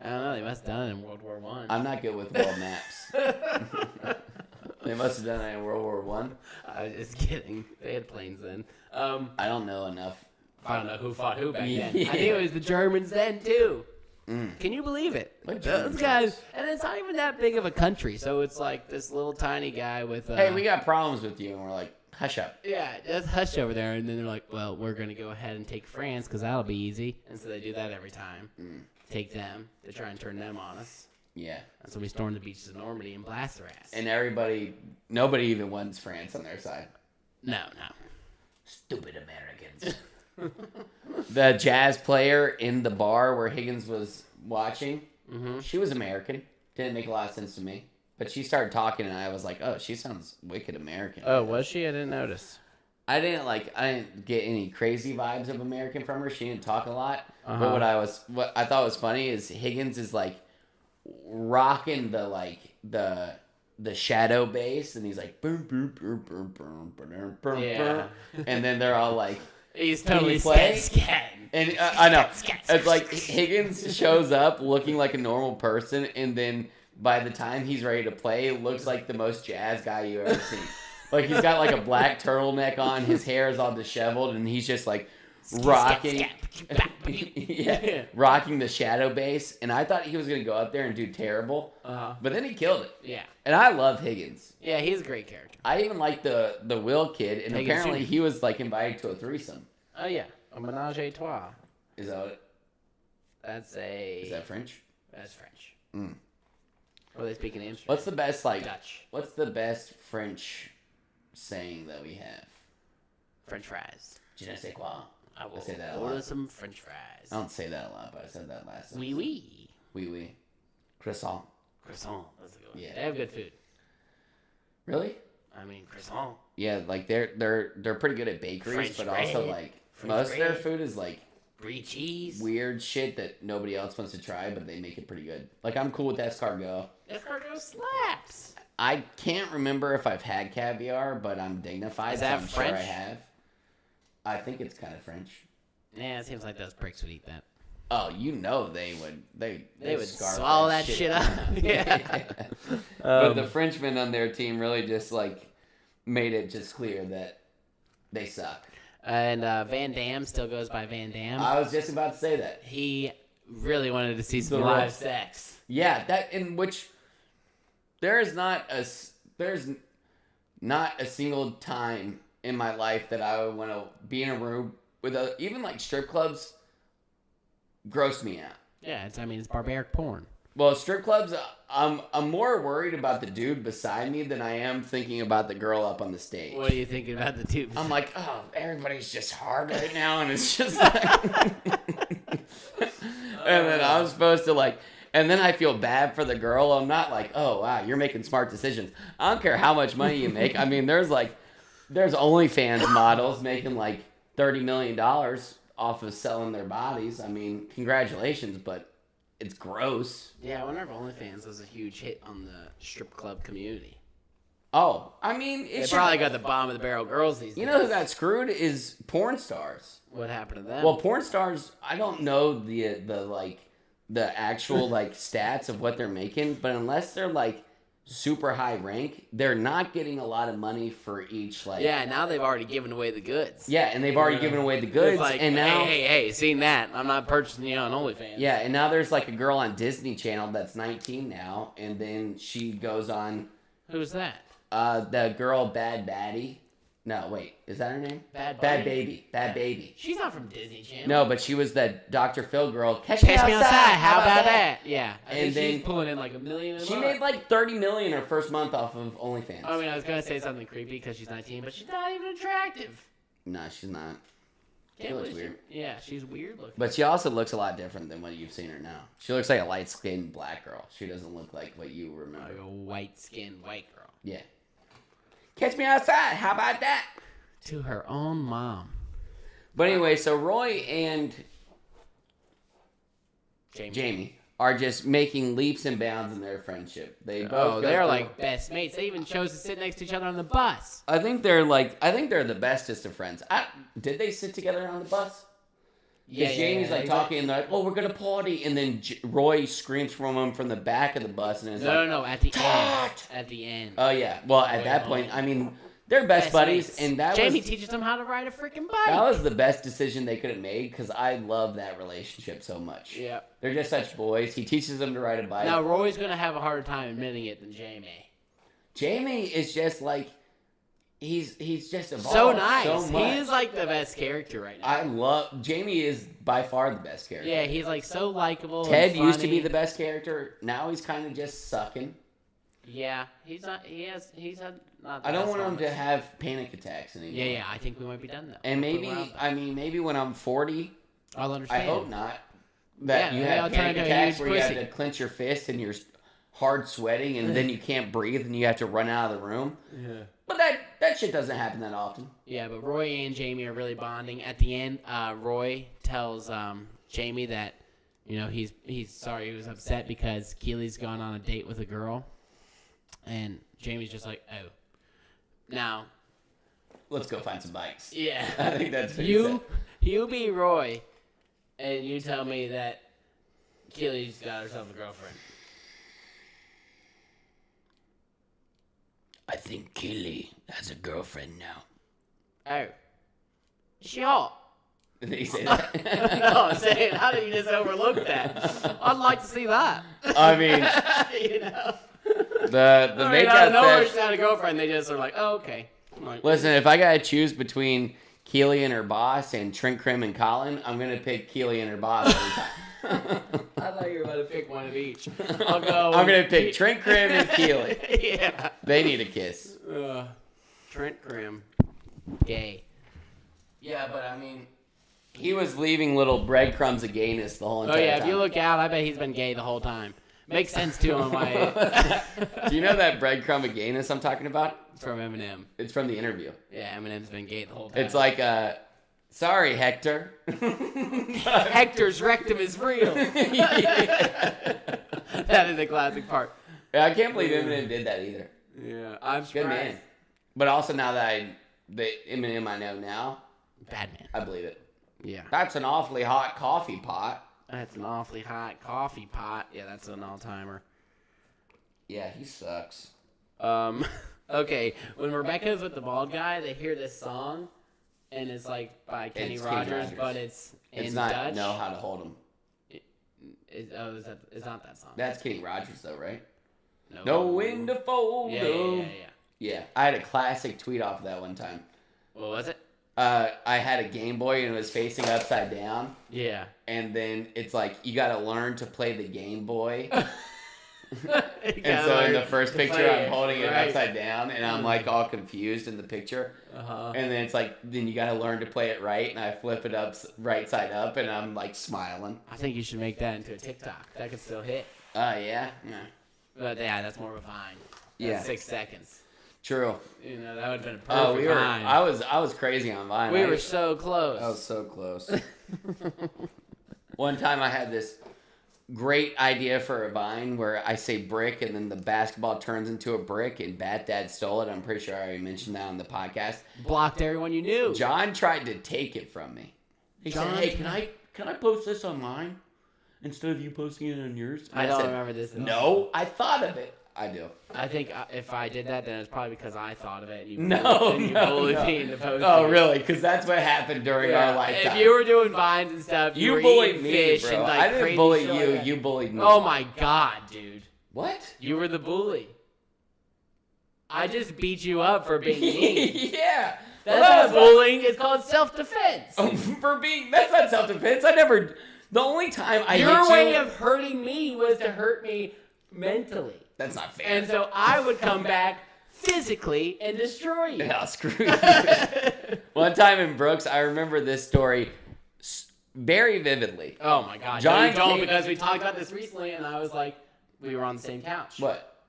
I don't know. They must have done it in World War One. I'm not good with world maps. They must have done it in World War One. I was just kidding. They had planes then. I don't know enough. I don't know who fought who back then. Yeah. I think it was the Germans then too. Mm. Can you believe it? What Those Germans? guys, and it's not even that big of a country, so it's like this little tiny guy with. Hey, we got problems with you, and we're like, hush up. Yeah, just hush over there, and then they're like, "Well, we're gonna go ahead and take France because that'll be easy." And so they do that every time. Take them to try and turn them on us. Yeah. And so we storm the beaches of Normandy and blast their ass. And nobody even wants France on their side. No. Stupid Americans. The jazz player in the bar where Higgins was watching, she was American. Didn't make a lot of sense to me. But she started talking, and I was like, oh, she sounds wicked American. Oh, was she? I didn't notice. I didn't get any crazy vibes of American from her. She didn't talk a lot. Uh-huh. But what I thought was funny is Higgins is like rocking the shadow bass, and he's like boom boom boom boom boom boom boom Yeah. and then they're all like, He's Can totally you play? scat. and I know it's like Higgins shows up looking like a normal person, and then by the time he's ready to play, looks like the most jazz guy you ever seen. Like he's got like a black turtleneck on, his hair is all disheveled, and he's just like rocking, rocking the shadow bass. And I thought he was gonna go up there and do terrible, but then he killed it. Yeah. And I love Higgins. Yeah, he's a great character. I even like the Will kid, and Higgins apparently Jr. he was like invited to a threesome. Oh yeah, a menage a trois. Is that That's French? That's French. Mm. What are they speaking in Amsterdam? What's the best Dutch? What's the best French saying that we have? French fries. Je ne sais quoi. I will say that a order lot. some French fries. I don't say that a lot, but I said that last time. Oui, oui. Oui, oui. Croissant. Croissant. That's a good one. Yeah. They have good food. Really? I mean, croissant. Yeah, like they're pretty good at bakeries, French but also bread. like French most of their bread. food is like Brie cheese. weird shit that nobody else wants to try, but they make it pretty good. Like I'm cool with escargot. Escargot slaps. I can't remember if I've had caviar, but I'm dignified. Is that so I'm French? Sure I have. I think it's kind of French. Yeah, it seems like those pricks would eat that. Oh, you know they would. They would scarf swallow that shit up. Yeah. But the Frenchmen on their team really just like made it just clear that they suck. And Van Damme still goes by Van Damme. I was just about to say that. He really wanted to see some The live real- sex. Yeah, that in which there's not a single time in my life that I would want to be in a room with even like strip clubs. Gross me out. Yeah, it's barbaric porn. Well, strip clubs, I'm more worried about the dude beside me than I am thinking about the girl up on the stage. What are you thinking about the two? I'm like, oh, everybody's just hard right now, and it's just like... And then I'm supposed to like... And then I feel bad for the girl. I'm not like, oh, wow, you're making smart decisions. I don't care how much money you make. I mean, there's OnlyFans models making like $30 million off of selling their bodies. I mean, congratulations, but it's gross. Yeah, I wonder if OnlyFans was a huge hit on the strip club community. Oh, I mean, They it's probably got the bottom of the barrel girls these days. You know who got screwed is porn stars. What happened to them? Well, porn stars, I don't know the actual like stats of what they're making, but unless they're like super high rank, they're not getting a lot of money for each like. yeah, now they've already given away the goods. Yeah, and they've already given away the goods, It's like, and now hey, seen that? I'm not purchasing you on OnlyFans. yeah, and now there's like a girl on Disney Channel that's 19 now, and then she goes on Who's that? the girl Bad Baddie. No, wait, is that her name? Bad Baby. Bad Baby. She's not from Disney Channel. No, but she was that Dr. Phil girl. Catch Catch me outside. How about that? Yeah. I And think she's then- pulling in like $1 million. She made like $30 million her first month off of OnlyFans. I mean, I was gonna say something creepy because she's 19, but she's not even attractive. No, she's not. Can't She looks believe weird. Yeah, she's weird looking. But she also looks a lot different than what you've seen her now. She looks like a light-skinned black girl. She doesn't look like what you remember. Like a white-skinned white girl. Yeah. Catch me outside. How about that? To her own mom. But anyway, so Roy and Jamie are just making leaps and bounds in their friendship. They both they're like best mates. They even chose to sit next to each other on the bus. I think they're the bestest of friends. Did they sit together on the bus? Yeah, Because Jamie's like talking and they're like, "Oh, we're gonna party," and then Roy screams from him from the back of the bus and is No, at the "Dad!" end. At the end. Oh yeah. Well, at that point, I mean, they're best buddies, mates. and that Jamie was teaches them how to ride a freaking bike. that was the best decision they could have made because I love that relationship so much. Yeah. They're just such boys. He teaches them to ride a bike. Now Roy's gonna have a harder time admitting it than Jamie. Jamie is just like he's just evolved So nice. so much. He is like the best character right now. Jamie is by far the best character. Yeah, he's like so likable. Ted and used to be funny. the best character. Now he's kind of just sucking. Yeah, he's not. He's had not. the I don't best want him moments. to have panic attacks anymore. Yeah. I think we might be done though. And We'll put maybe around that. maybe when I'm 40, I'll understand. I hope not. That Yeah, you maybe I'll have turn panic into a attacks huge where you have pussy. to clench your fist and you're hard sweating and then you can't breathe and you have to run out of the room. Yeah. But that shit doesn't happen that often. Yeah, but Roy and Jamie are really bonding. At the end, Roy tells Jamie that, he's sorry, he was upset because Keely's gone on a date with a girl, and Jamie's just like, oh, now, Let's go find some bikes. yeah, I think that's what he said. you be Roy, and you tell me that Keely's got herself a girlfriend. I think Keely has a girlfriend now. Oh, is she hot? Did he say that? No, I'm saying, how did you just overlook that? I'd like to see that. I mean, the I mean, makeup out of nowhere, says, she's had a girlfriend. They just are like, oh, okay. I'm like, listen, if I gotta choose between Keely and her boss and Trent Krim and Colin, I'm gonna pick Keely and her boss every time. I thought you were about to pick one of each. I'll go. I'm gonna pick Trent Krim and Keely. Yeah. They need a kiss. Trent Grimm. Gay. Yeah, but I mean, he was leaving little breadcrumbs of gayness the whole entire Oh, yeah. time. If you look out, I bet he's been gay the whole time. Makes sense, too, on why. Do you know that breadcrumb of gayness I'm talking about? From Eminem. It's from the interview. Yeah, Eminem's been gay the whole time. It's like, sorry, Hector. Hector's rectum is real. That is a classic part. Yeah, I can't believe Eminem did that either. Yeah, I'm Good surprised. man. But also now that the Eminem I know now, Bad man. I believe it. Yeah. That's an awfully hot coffee pot. That's an awfully hot coffee pot. Yeah, that's an all-timer. Yeah, he sucks. Okay, when Rebecca's with the bald guy, they hear this song, and it's like by Kenny It's Kenny Rogers, Rogers. but it's in It's not Dutch. Know How to Hold Him. It's not that song. That's Kenny Rogers though, right? No. Know when to fold Yeah, him. yeah. Yeah, I had a classic tweet off of that one time. What was it? I had a Game Boy and it was facing upside down. Yeah. And then it's like, you gotta learn to play the Game Boy. And And so in the first picture, I'm holding it upside down, and I'm like all confused in the picture. Uh-huh. And then it's like, then you gotta learn to play it right, and I flip it up right side up, and I'm like smiling. I think you should make that into a TikTok. That could still hit. Yeah. But yeah, that's more of a Vine. That's Yeah. 6 seconds. True. You know, that would have been a perfect Oh, we were. Vine. I was crazy on Vine. We were so close. I was so close. One time I had this great idea for a Vine where I say brick and then the basketball turns into a brick and Bat Dad stole it. I'm pretty sure I already mentioned that on the podcast. Blocked everyone you knew. John tried to take it from me. He John said, "Hey, can I post this online instead of you posting it on yours?" And I don't said, remember this at all. No, I thought of it. I do. I think if I did that, then it's probably because I thought of it. And you No, and you no, bullied no. me into posting Oh, it. really? Because that's what happened during our lifetime. If you were doing vines and stuff, you were bullied eating me, fish bro. and like I didn't crazy bully shit you. like that. You bullied me. Oh my god, dude! What? You were the bully. I just beat you up for being mean. Yeah. That's Well, not bullying. It's called self-defense. for being. That's not self-defense. I never. The only time I hit Your you. way of hurting me was to hurt me mentally. That's not fair. And so I would come back physically and destroy you. Yeah, screw you. Well, One time in Brooks, I remember this story very vividly. Oh my God. John No, you don't, came- because we talked about this recently, and I was like, we were on the same couch. What?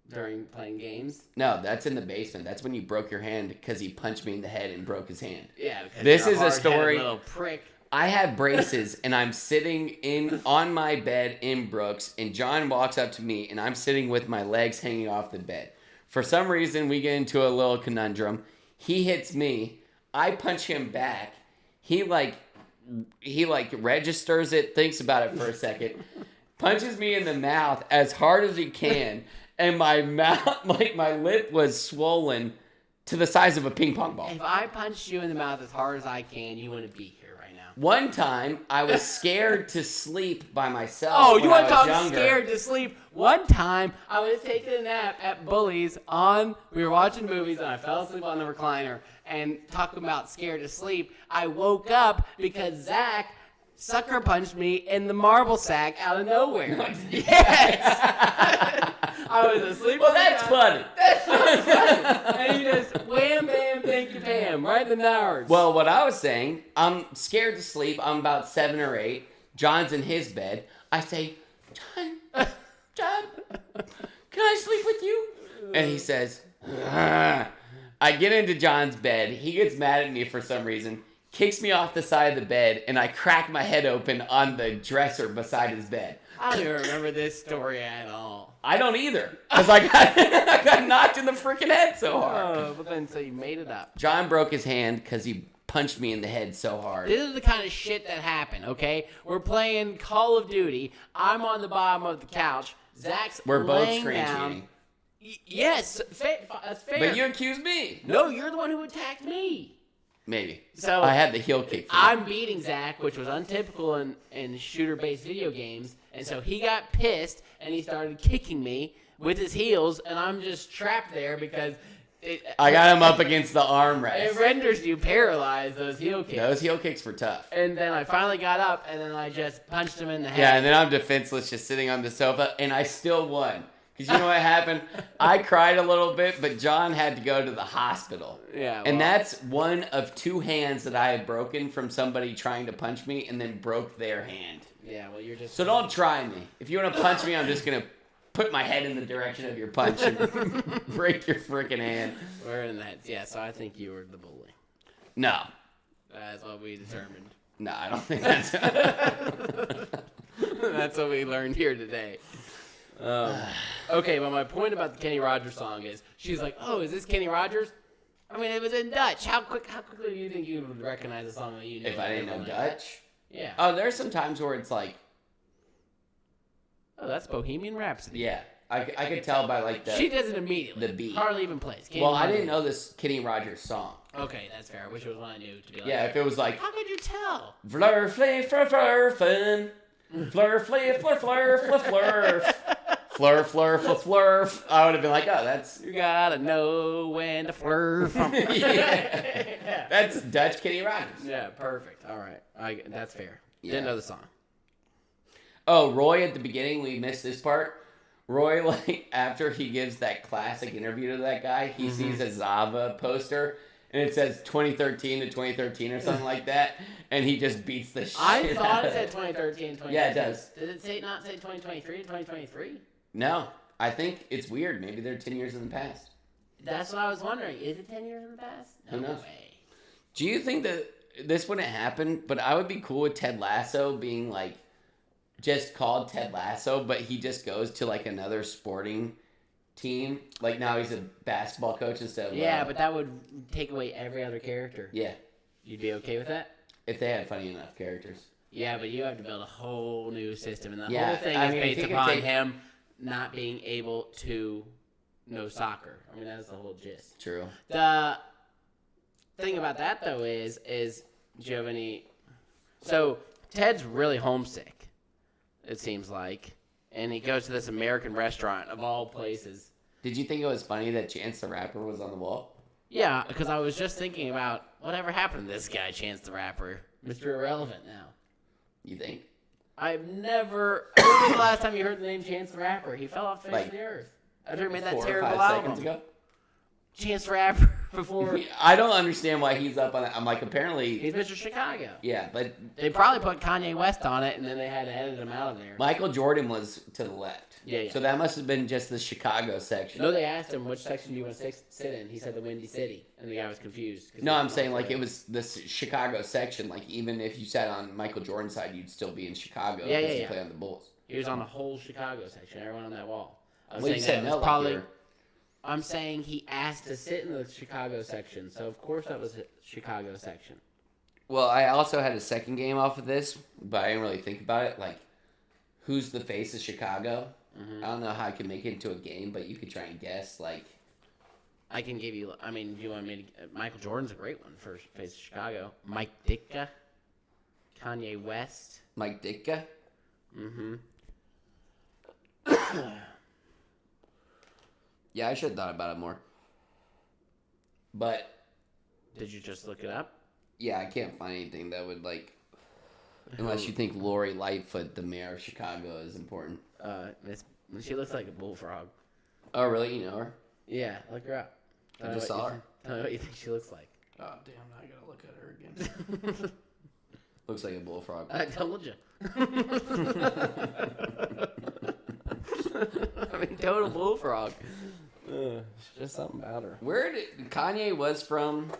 During playing games. No, that's in the basement. That's when you broke your hand because he punched me in the head and broke his hand. Yeah. Because This you're is a hard-headed story- little prick. I have braces and I'm sitting on my bed in Brooks, and John walks up to me and I'm sitting with my legs hanging off the bed. For some reason, we get into a little conundrum. He hits me. I punch him back. He registers it, thinks about it for a second, punches me in the mouth as hard as he can, and my mouth, my lip was swollen to the size of a ping pong ball. If I punched you in the mouth as hard as I can, you wouldn't be here right now. One time, I was scared to sleep by myself. Oh, when you I want to was talk younger. scared to sleep? One time, I was taking a nap at Bully's we were watching movies, and I fell asleep on the recliner, and talking about scared to sleep, I woke up because Zach sucker punched me in the marble sack out of nowhere. Yes! I was asleep. Well, on the that's couch. funny. And you just wham, bam, thank you, Pam, right in the nards. Well, what I was saying, I'm scared to sleep. I'm about 7 or 8. John's in his bed. I say, John, can I sleep with you? And he says, "Ugh." I get into John's bed. He gets mad at me for some reason, kicks me off the side of the bed, and I crack my head open on the dresser beside his bed. I don't even remember this story at all. I don't either, because I got knocked in the freaking head so hard. Oh, but then so you made it up. John broke his hand because he punched me in the head so hard. This is the kind of shit that happened, okay? We're playing Call of Duty. I'm on the bottom of the couch. Zach's We're both laying screen down. cheating. Yes, that's fair. But you accused me. No, you're the one who attacked me. Maybe. So I had the heel kick. For you. I'm beating Zach, which was untypical in shooter-based video games, and so he got pissed and he started kicking me with his heels, and I'm just trapped there because I got him up against the it armrest. renders you paralyzed, those heel kicks. Those heel kicks were tough. And then I finally got up, and then I just punched him in the head. Yeah, and then I'm defenseless just sitting on the sofa, and I still won. Because you know what happened? I cried a little bit, but John had to go to the hospital. Yeah, And well- that's one of 2 hands that I had broken from somebody trying to punch me and then broke their hand. Yeah, well, you're just... So don't try me. If you want to punch me, I'm just going to put my head in the direction of your punch and break your freaking hand. We're in that. Yeah, so I think you were the bully. No. That's what we determined. No, I don't think that's... That's what we learned here today. Okay, but my point about the Kenny Rogers song is, she's like, "Oh, is this Kenny Rogers?" I mean, it was in Dutch. How quickly do you think you would recognize a song that you knew? If I didn't know Dutch? Yeah. Oh, there's some times where it's like, Oh, that's Bohemian Rhapsody. yeah, I could tell by like the... She does it immediately. the beat. Hardly even plays. Can't Well, even I play. didn't know this Kenny Rogers song. Okay, that's fair. I wish it was one I knew to be like. Yeah, if it was like, How could you tell? Fleur, flea, fleur, fleur, fun. Fleur, flea, fleur, fleur, fleur, fleur. Fleur, fleur, fleur, fleur. I would have been like, oh, that's... You gotta know when to flirt from. Yeah. That's Dutch Kenny Rogers. Yeah, perfect. All right, that's fair. Yeah. Didn't know the song. Oh, Roy at the beginning, we missed this part. Roy, like, after he gives that classic interview to that guy, he sees a Zava poster, and it says 2013 to 2013 or something like that, and he just beats the shit I thought out it of said 2013, 2013. Yeah, it does. Did it not say 2023 to 2023? No, I think it's weird. Maybe they're 10 years in the past. That's what I was wondering. Is it 10 years in the past? No Who knows? way. Do you think that this wouldn't happen? But I would be cool with Ted Lasso being like just called Ted Lasso, but he just goes to like another sporting team. Like now he's a basketball coach instead of Yeah, but that would take away every other character. yeah, You'd be okay with that? if they had funny enough characters. Yeah, but you have to build a whole new system, and the Yeah, whole thing I is mean, if based you could upon take- him not being able to know soccer. I mean, that's the whole gist. True. The thing about that though is do you have any? So Ted's really homesick, it seems like, and he goes to this American restaurant of all places. Did you think it was funny that Chance the Rapper was on the wall? Yeah, because I was just thinking about whatever happened to this guy, Chance the Rapper, Mr. Irrelevant now. You think? I've never. When was the last time you heard the name Chance the Rapper? He fell off the face Like, of the earth. After he made that 4 or terrible 5 album. seconds ago? Chance the Rapper. before. I don't understand why he's up on it. I'm like, apparently, He's Mr. Chicago. yeah, but They probably put Kanye West on it, and then they had to edit him out of there. Michael Jordan was to the left. Yeah. So that must have been just the Chicago section. No, they asked him which section do you want to sit in. He said the Windy City, and the guy was confused. No, I'm saying like it was the Chicago section. Like even if you sat on Michael Jordan's side, you'd still be in Chicago. Yeah, because yeah, you play on the Bulls. He was on the whole Chicago section, everyone on that wall. I'm Well, you saying said that no, was like probably. you're- I'm saying he asked to sit in the Chicago section, so of course that was the Chicago section. Well, I also had a second game off of this, but I didn't really think about it. Like, who's the face of Chicago? I don't know how I can make it into a game, but you could try and guess. Like, I can give you. I mean, do you want me to? Michael Jordan's a great one for face of Chicago. Mike Ditka, Kanye West. Mike Ditka. Mm-hmm. Yeah, I should have thought about it more. But Did you just look it up? yeah, I can't find anything that would like, unless you think Lori Lightfoot, the mayor of Chicago, is important. She looks like a bullfrog. Oh, really? You know her? Yeah, look her up. I just saw her. Tell me what you think she looks like. Oh, damn! Now I gotta look at her again. Looks like a bullfrog. I told you. I mean, total bullfrog. Just something about her. Where did Kanye was from?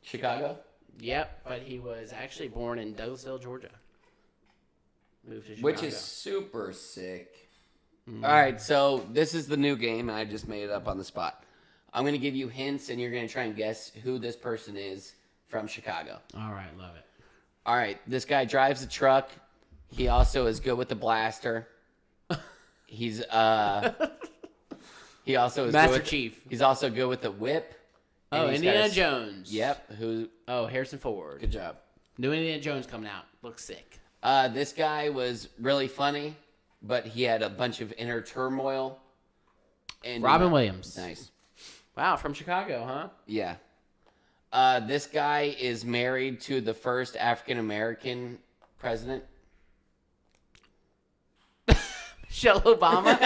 Chicago. Yep, but he was actually born in Douglasville, Georgia. Moved to Chicago. Which is super sick. All right, so this is the new game, and I just made it up on the spot. I'm going to give you hints, and you're going to try and guess who this person is from Chicago. All right, love it. All right, this guy drives a truck. He also is good with the blaster. He's he also is Master good with, Chief. He's also good with the whip. and Oh, he's got Indiana a- Jones. Yep. Who? Oh, Harrison Ford. Good job. New Indiana Jones coming out. Looks sick. This guy was really funny, but he had a bunch of inner turmoil. And Robin Williams. Nice. Wow, from Chicago, huh? Yeah. This guy is married to the first African American president. Michelle Obama.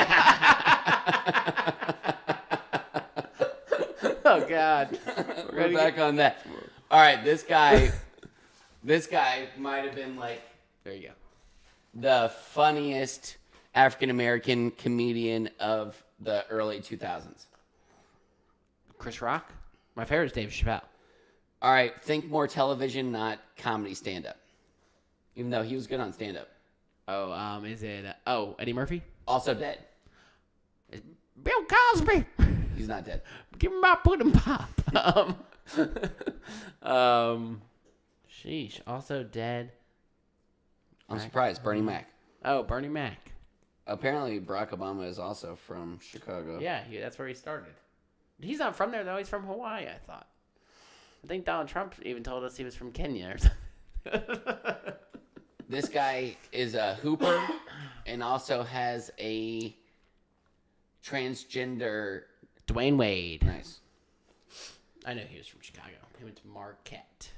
Oh God. We're back on that. All right, this guy might have been like There you go. the funniest African American comedian of the early 2000s. Chris Rock. My favorite is Dave Chappelle. All right, think more television, not comedy stand-up. Even though he was good on stand-up. Oh, is it? Eddie Murphy. Also dead. It's Bill Cosby. He's not dead. Give me my pudding pop. Sheesh. Also dead. I'm surprised. Bernie Mac. Oh, Bernie Mac. Apparently, Barack Obama is also from Chicago. Yeah, that's where he started. He's not from there though. He's from Hawaii, I thought. I think Donald Trump even told us he was from Kenya or something. This guy is a hooper and also has a transgender. Dwayne Wade. Nice. I know he was from Chicago. He went to Marquette.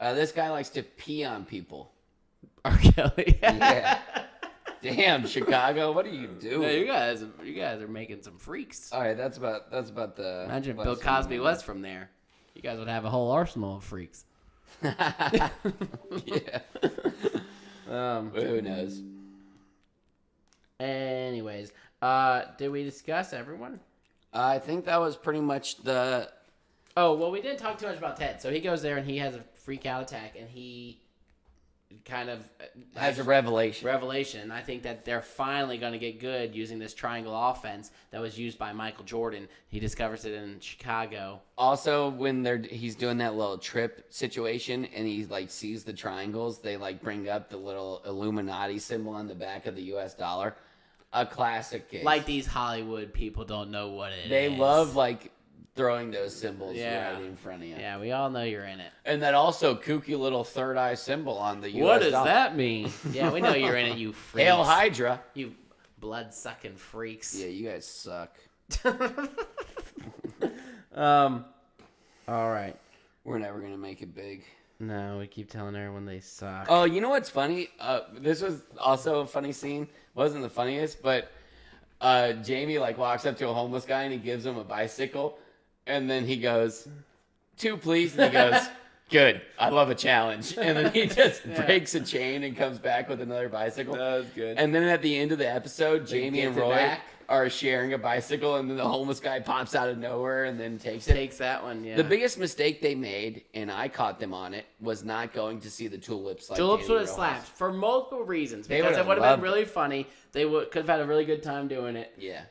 This guy likes to pee on people. R. Kelly. Yeah. Damn, Chicago, what are you doing? No, you guys are making some freaks. All right, that's about the. Imagine if what Bill I've seen Cosby in was from there. You guys would have a whole arsenal of freaks. my life. Yeah. Who knows? Anyways, did we discuss everyone? I think that was pretty much the. Oh, well, we didn't talk too much about Ted. So he goes there and he has a freak out attack and he kind of Has a revelation. revelation. I think that they're finally going to get good using this triangle offense that was used by Michael Jordan. He discovers it in Chicago. Also, when he's doing that little trip situation and he like sees the triangles, they like bring up the little Illuminati symbol on the back of the U.S. dollar. A classic case. Like these Hollywood people don't know what it is. They love like throwing those symbols Yeah. right in front of you. Yeah, we all know you're in it. And that also kooky little third eye symbol on the U.S. What does dollar. that mean? Yeah, we know you're in it, you freaks. Hail Hydra. You blood-sucking freaks. Yeah, you guys suck. All right. We're never gonna make it big. No, we keep telling everyone they suck. Oh, you know what's funny? This was also a funny scene. Wasn't the funniest, but Jamie like walks up to a homeless guy and he gives him a bicycle, And then he goes, 2, please. And he goes, good. I love a challenge. And then he just breaks a chain and comes back with another bicycle. That was good. And then at the end of the episode, Jamie and gets it Roy back. are sharing a bicycle, and then the homeless guy pops out of nowhere and then takes it. Takes that one, yeah. The biggest mistake they made, and I caught them on it, was not going to see the tulips. Like Tulips Danny would have Rojas. slapped for multiple reasons. They Because would've it would have loved been really funny. They could have had a really good time doing it. Yeah.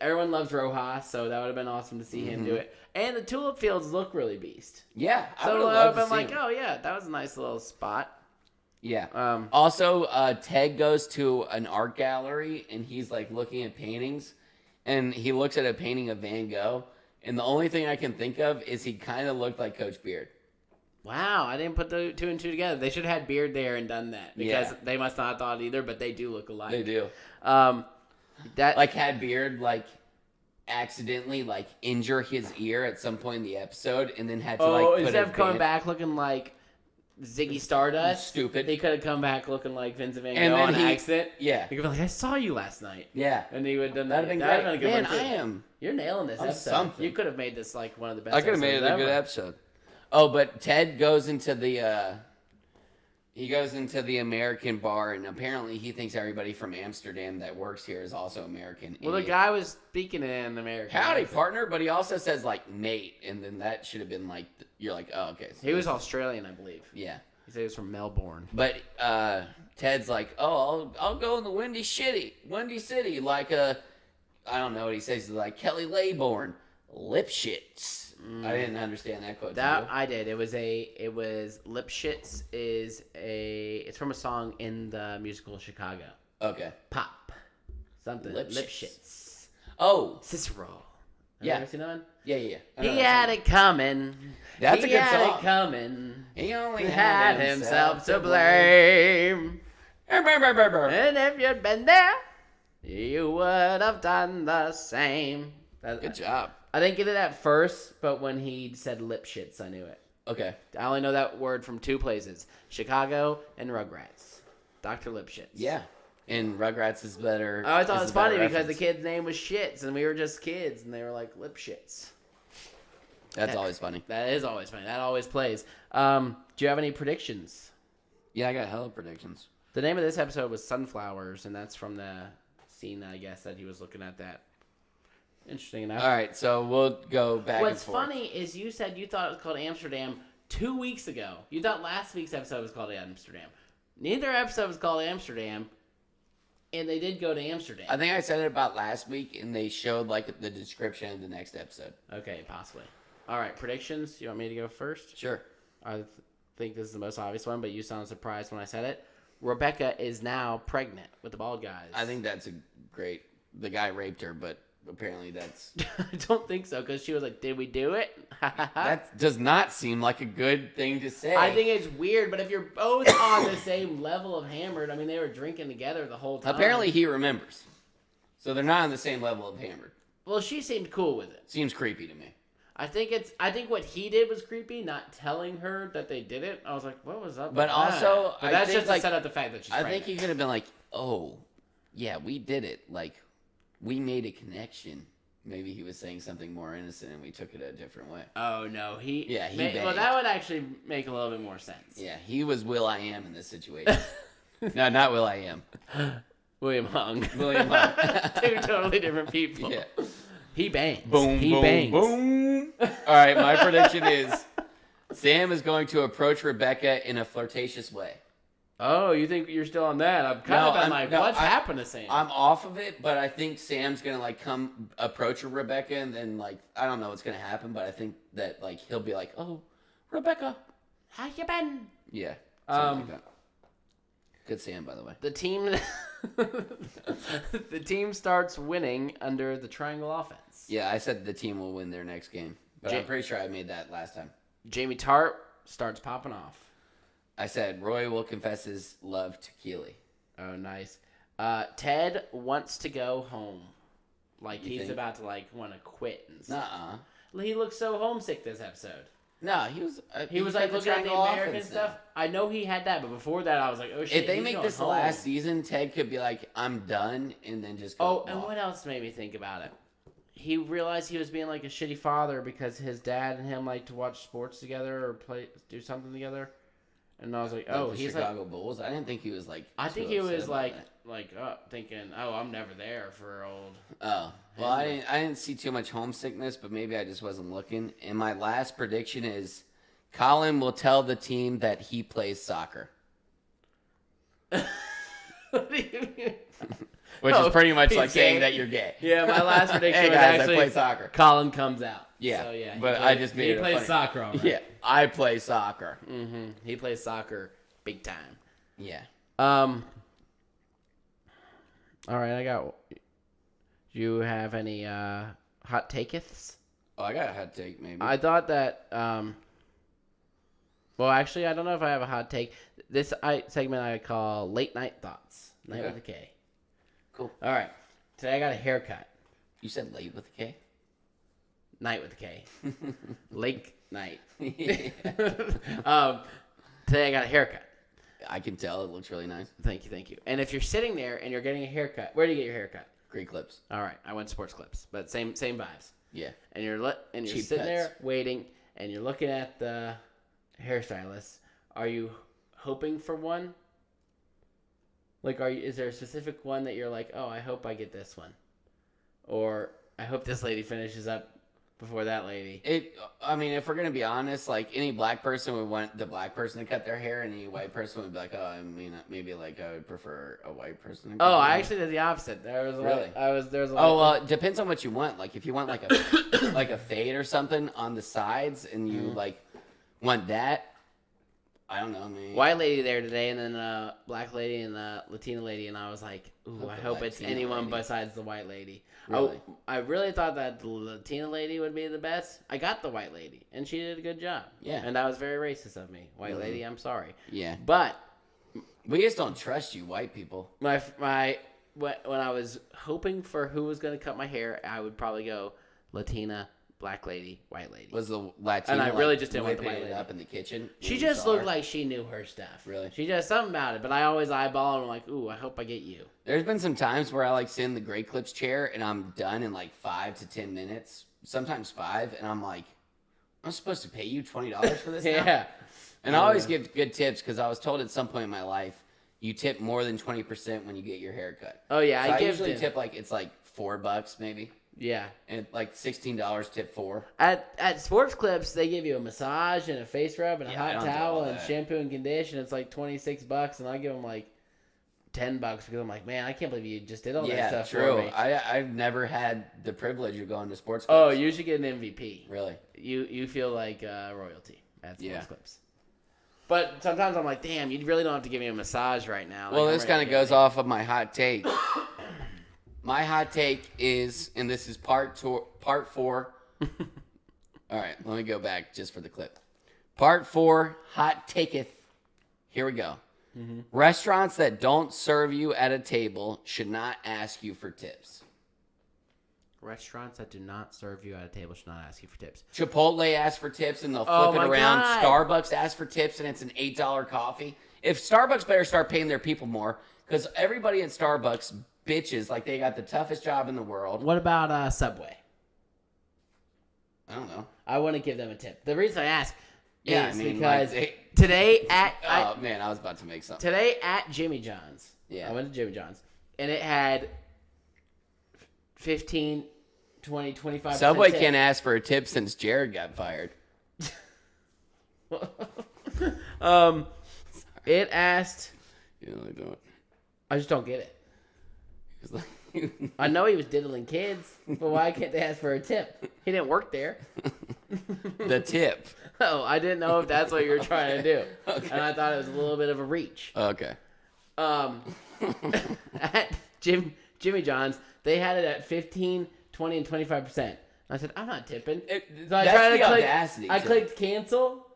Everyone loves Rojas, so that would have been awesome to see him do it. And the tulip fields look really beast. Yeah. I So would it would have have loved been to see like, him. oh yeah, that was a nice little spot. Yeah. Also, Ted goes to an art gallery, and he's like looking at paintings, and he looks at a painting of Van Gogh, and the only thing I can think of is he kind of looked like Coach Beard. Wow, I didn't put the 2 and 2 together. They should have had Beard there and done that because Yeah. they must not have thought either, but they do look alike. They do. That Like, had Beard like accidentally like injure his ear at some point in the episode, and then had to like put instead a of coming band- back looking like Ziggy Stardust, Stupid. he could have come back looking like Vincent Van Gogh And then on he- accident. Yeah. He could be like, I saw you last night. Yeah. And he would have done that. That'd have been That'd great. have been a good Man, one, too. I am. You're nailing this I'm episode. something. You could have made this like one of the best I could have made it episodes a good ever. episode. Oh, but Ted goes into the American bar, and apparently he thinks everybody from Amsterdam that works here is also American. Well, the And guy was speaking in American. howdy partner, but he also says like Nate, and then that should have been like you're like, oh, okay. So He was Australian, I believe. yeah. He said he was from Melbourne. But Ted's like, oh, I'll go in the Windy City, like I don't know what he says, like Kelly Laybourne, Lipschitz. I didn't understand that quote. That I did. It was Lipschitz it's from a song in the musical Chicago. Okay. Pop. Something. Lipschitz. Oh, Cicero. Have Yeah. you ever seen that one? yeah. I know He that had song. it coming. That's a He good had song. it coming. He only He had himself to blame. And if you'd been there, you would have done the same. Good job. I didn't get it at first, but when he said Lipschitz, I knew it. Okay. I only know that word from 2 places, Chicago and Rugrats. Dr. Lipschitz. Yeah. And Rugrats is better. I always thought it was is a better funny because the reference. kid's name was Shits, and we were just kids, and they were like Lipschitz. That's always funny. That is always funny. That always plays. Do you have any predictions? Yeah, I got hella predictions. The name of this episode was Sunflowers, and that's from the scene, I guess, that he was looking at that. Interesting enough. All right, so we'll go back What's and forth. funny is you said you thought it was called Amsterdam 2 weeks ago. You thought last week's episode was called Amsterdam. Neither episode was called Amsterdam, and they did go to Amsterdam. I think I said it about last week, and they showed like the description of the next episode. Okay, possibly. All right, predictions. You want me to go first? Sure. I think this is the most obvious one, but you sounded surprised when I said it. Rebecca is now pregnant with the bald guys. I think that's a great. The guy raped her, but apparently that's I don't think so, because she was like, did we do it? that does not seem like a good thing to say. I think it's weird, but if you're both on the same level of hammered, I mean, they were drinking together the whole time. Apparently he remembers, so they're not on the same level of hammered. Well, she seemed cool with it. Seems creepy to me. I think what he did was creepy, not telling her that they did it. I was like, what was up? But with also, that? But I that's think, just like, to set up the fact that she's I pregnant. think he could have been like, oh, yeah, we did it. Like, we made a connection. Maybe he was saying something more innocent, and we took it a different way. Oh no, he. Yeah, he well, banged. that would actually make a little bit more sense. Yeah, he was Will I Am in this situation. No, not Will I Am. William Hung. William Hung. Two totally different people. Yeah. He bangs. Boom, he boom, bangs. boom. All right, my prediction is Sam is going to approach Rebecca in a flirtatious way. Oh, you think you're still on that? I'm kind of like, what's happened to Sam? I'm off of it, but I think Sam's gonna like come approach Rebecca, and then like I don't know what's gonna happen, but I think that like he'll be like, "Oh, Rebecca, How you been? yeah." Something like that. Good Sam, by the way. The team, the team starts winning under the triangle offense. Yeah, I said the team will win their next game, but Ja- I'm pretty sure I made that last time. Jamie Tart starts popping off. I said Roy will confess his love to Keely. Oh, nice. Ted wants to go home. Like, You he's think? about to, like, want to quit and stuff. Nuh-uh. He looks so homesick this episode. No, he was. He was, like, looking at the American stuff. I know he had that, but before that, I was like, oh, shit, If they he's make going this the home. last season, Ted could be like, "I'm done," and then just go. Oh, and walk. what else made me think about it? he realized he was being like a shitty father because his dad and him like to watch sports together or do something together. And I was like, oh, the he's Chicago Bulls. I didn't think he was like. I too think he upset was about like that. thinking, oh, I'm never there for old. Oh, well, I didn't see too much homesickness, but maybe I just wasn't looking. And my last prediction is Colin will tell the team that he plays soccer. What do you mean? Which Oh, is pretty much he's like saying gay. that you're gay. Yeah, my last prediction Hey was guys, actually I play soccer. Colin comes out. Yeah, So, yeah, but I just made he it plays funny. soccer. All right. Yeah, I play soccer. Mm-hmm. He plays soccer big time. Yeah. All right, I got. Do you have any hot takeths? Oh, I got a hot take, maybe. I thought that. Well, actually, I don't know if I have a hot take. This segment I call Late Night Thoughts. Night with a K. Cool. All right. Today I got a haircut. You said late with a K? Night with a K. Lake night. Yeah. Today I got a haircut. I can tell. It looks really nice. Thank you. And if you're sitting there and you're getting a haircut, where do you get your haircut? Great clips. All right, I went Sports Clips, but same vibes. Yeah. And you're Cheap sitting cuts. there waiting, and you're looking at the hairstylist. Are you hoping for one? Like, is there a specific one that you're like, oh, I hope I get this one, or I hope this lady finishes up before that lady? I mean, if we're gonna be honest, like any black person would want the black person to cut their hair, and any white person would be like, oh, I mean, maybe like I would prefer a white person. To cut Oh, their I hair. actually did the opposite. There was Really? There's a Oh, well, it depends on what you want. Like, if you want like a like a fade or something on the sides, and you like want that, I don't know, man. white lady there today, and then a black lady and a Latina lady, and I was like, ooh, I hope it's Latina anyone lady. besides the white lady. Really? I really thought that the Latina lady would be the best. I got the white lady, and she did a good job. Yeah. And that was very racist of me. White lady, I'm sorry. Yeah, But we just don't trust you, white people. when I was hoping for who was going to cut my hair, I would probably go Latina, black lady, white lady. Was the Latina? And I really just didn't want the whipping white it lady. up in the kitchen. She when you just saw looked her? like she knew her stuff. Really? She just something about it. But I always eyeball and I'm like, ooh, I hope I get you. There's been some times where I like sit in the Great Clips chair and I'm done in like 5 to 10 minutes, sometimes 5, and I'm like, I'm supposed to pay you $20 for this now? Yeah. And I always give good tips because I was told at some point in my life, you tip more than 20% when you get your hair cut. Oh, yeah. So I give usually them- tip like, it's like $4 maybe. Yeah. And like $16 tip 4. At Sports Clips, they give you a massage and a face rub and a Yeah, I hot don't do towel all and that. shampoo and condition. It's like $26, and I give them like $10 because I'm like, man, I can't believe you just did all that Yeah, stuff true. for me. I've never had the privilege of going to sports Oh, clips. you should get an MVP. Really? You feel like royalty at Sports Yeah. Clips. But sometimes I'm like, damn, you really don't have to give me a massage right now. Well, Like, this I'm kind ready of to goes get off of my hot take. My hot take is, and this is part 4. All right, let me go back just for the clip. Part 4, hot taketh. Here we go. Mm-hmm. Restaurants that don't serve you at a table should not ask you for tips. Restaurants that do not serve you at a table should not ask you for tips. Chipotle asks for tips and they'll flip Oh it my around. God. Starbucks asks for tips and it's an $8 coffee. If Starbucks better start paying their people more, because everybody at Starbucks bitches like they got the toughest job in the world. What about Subway? I don't know. I want to give them a tip. The reason I ask Yeah, is I mean, because like, today at oh man, I was about to make something. today at Jimmy John's. Yeah. I went to Jimmy John's, and it had 15, 20, 25%. Subway tip. can't ask for a tip since Jared got fired. It asked. You know, they don't. I just don't get it. It's like, I know he was diddling kids, but why can't they ask for a tip? He didn't work there. the tip. Oh, I didn't know if that's what you were trying to do, Okay. and I thought it was a little bit of a reach. Okay. At Jimmy John's, they had it at 15, 20, and 25%. I said, I'm not tipping. So I That's tried the to click. audacity, I too. clicked cancel,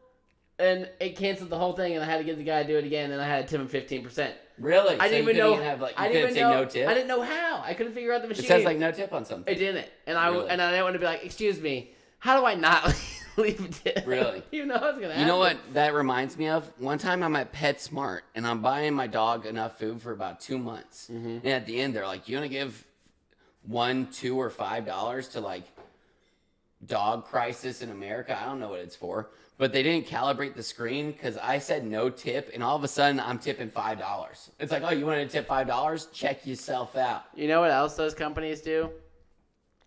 and it canceled the whole thing, and I had to get the guy to do it again, and I had to tip him 15%. Really? I So didn't you even know. couldn't have, like, you I didn't couldn't even say know. no tip? I didn't know how. I couldn't figure out the machine. It says like no tip on something. It didn't, and Really? I didn't want to be like, excuse me, how do I not leave a tip? Really? You know what's gonna happen. You know what that reminds me of? One time I'm at PetSmart and I'm buying my dog enough food for about 2 months. Mm-hmm. And at the end they're like, you want to give $1, $2, or $5 to like dog crisis in America. I don't know what it's for, but they didn't calibrate the screen because I said no tip, and all of a sudden I'm tipping $5. It's like, oh, you wanted to tip $5? Check yourself out. You know what else those companies do?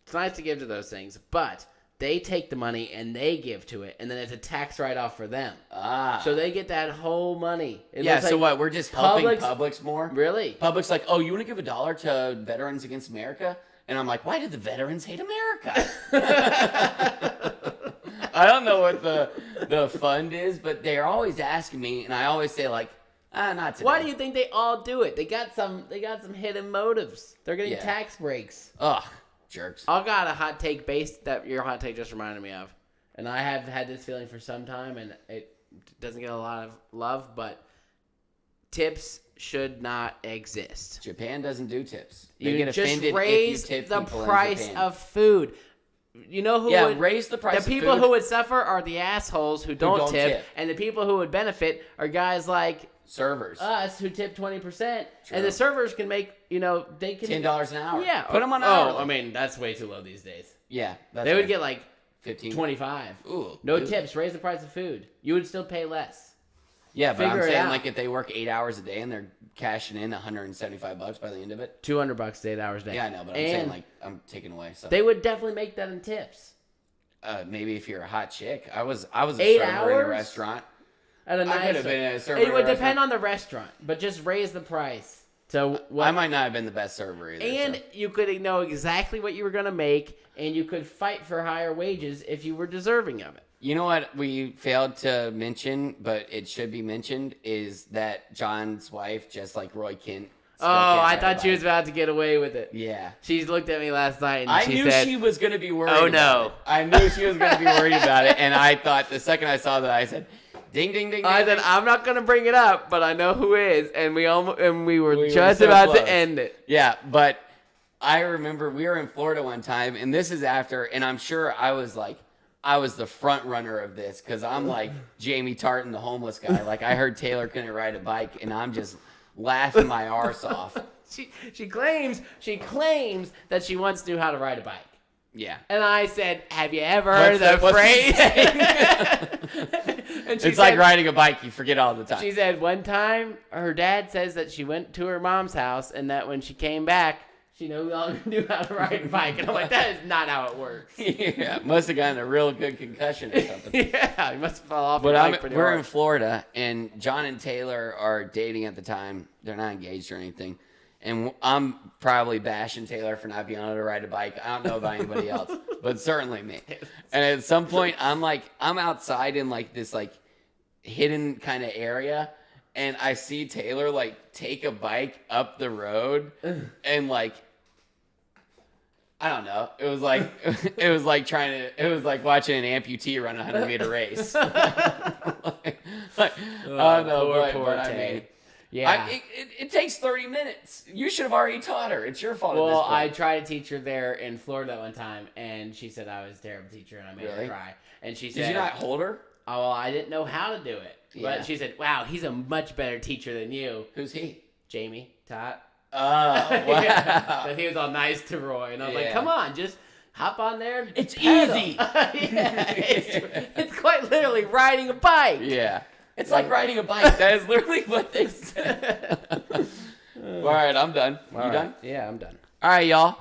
It's nice to give to those things, but they take the money and they give to it, and then it's a tax write-off for them. Ah. So they get that whole money. It Yeah, looks so like what? We're just helping Publix- Publix more? Really? Publix like, oh, you want to give $1 to Veterans Against America? And I'm like, why do the veterans hate America? I don't know what the fund is, but they're always asking me, and I always say like, not today. Why do you think they all do it? They got some hidden motives. They're getting Yeah. tax breaks. Ugh, jerks. I got a hot take based that your hot take just reminded me of. And I have had this feeling for some time, and it doesn't get a lot of love, but tips should not exist. Japan doesn't do tips. They You get just offended raise if you tip the people in price Japan. of food. You know who Yeah, would raise the price the of people food. who would suffer are the assholes who don't, don't tip, tip. and the people who would benefit are guys like Servers. us who tip 20%, True. and the servers can make, they can $10 an hour. Yeah, Put them on Oh, hourly. I mean that's way too low these days. Yeah. That's They would right. get like 15. 25. Ooh. No Ooh. tips. Raise the price of food. You would still pay less. Yeah, but I'm Figure it saying out. like if they work 8 hours a day and they're cashing in $175 by the end of it. $200 to 8 hours a day. Yeah, I know, but I'm And saying like I'm taking away. So they would definitely make that in tips. maybe if you're a hot chick, I was a 8 server in a hours? restaurant. At a I nice, could have been a server. it in a would depend restaurant. on the restaurant, but just raise the price. So what? I might not have been the best server either. And so. you could know exactly what you were going to make, and you could fight for higher wages if you were deserving of it. You know what we failed to mention, but it should be mentioned, is that John's wife, just like Roy Kent. Oh, I thought she was about to get away with it. Yeah. She looked at me last night and I she knew said, she was going to be worried. "Oh, about no." it. I knew she was going to be worried about it, and I thought the second I saw that, I said, "Ding, ding, ding." I ding, said, ding. I'm not going to bring it up, but I know who is, and we were We were just so about close. to end it. Yeah, but I remember we were in Florida one time, and this is after, and I'm sure I was the front runner of this because I'm like Jamie Tartan, the homeless guy. Like I heard Taylor couldn't ride a bike, and I'm just laughing my arse off. She claims that she once knew how to ride a bike. Yeah. And I said, have you ever heard the What's phrase? the And she It's like said- riding a bike; you forget all the time. She said one time her dad says that she went to her mom's house and that when she came back, she no longer knew how to ride a bike. And I'm like, that is not how it works. Yeah, must have gotten a real good concussion or something. Yeah, you must have fell off But your bike pretty we're hard. in Florida, and John and Taylor are dating at the time. They're not engaged or anything. And I'm probably bashing Taylor for not being able to ride a bike. I don't know about anybody else, but certainly me. And at some point, I'm outside in like this like hidden kind of area, and I see Taylor like take a bike up the road, and like I don't know. It was like it was like watching an amputee run a 100-meter race. I don't know, but I mean. Yeah. It takes 30 minutes. You should have already taught her. It's your fault. Well, at I this point. tried to teach her there in Florida one time, and she said I was a terrible teacher, and I made Really? her cry. And she said, Did you not hold her? "Oh, well, I didn't know how to do it." Yeah. But she said, "Wow, he's a much better teacher than you, Who's he? Jamie Tot." Oh, wow. Yeah. So he was all nice to Roy, and I was like, Yeah. "Come on, just hop on there. and It's pedal." easy. Yeah, it's quite literally riding a bike. Yeah. It's like riding a bike. That is literally what they said. All right, I'm done. You done? Yeah, I'm done. All right, y'all.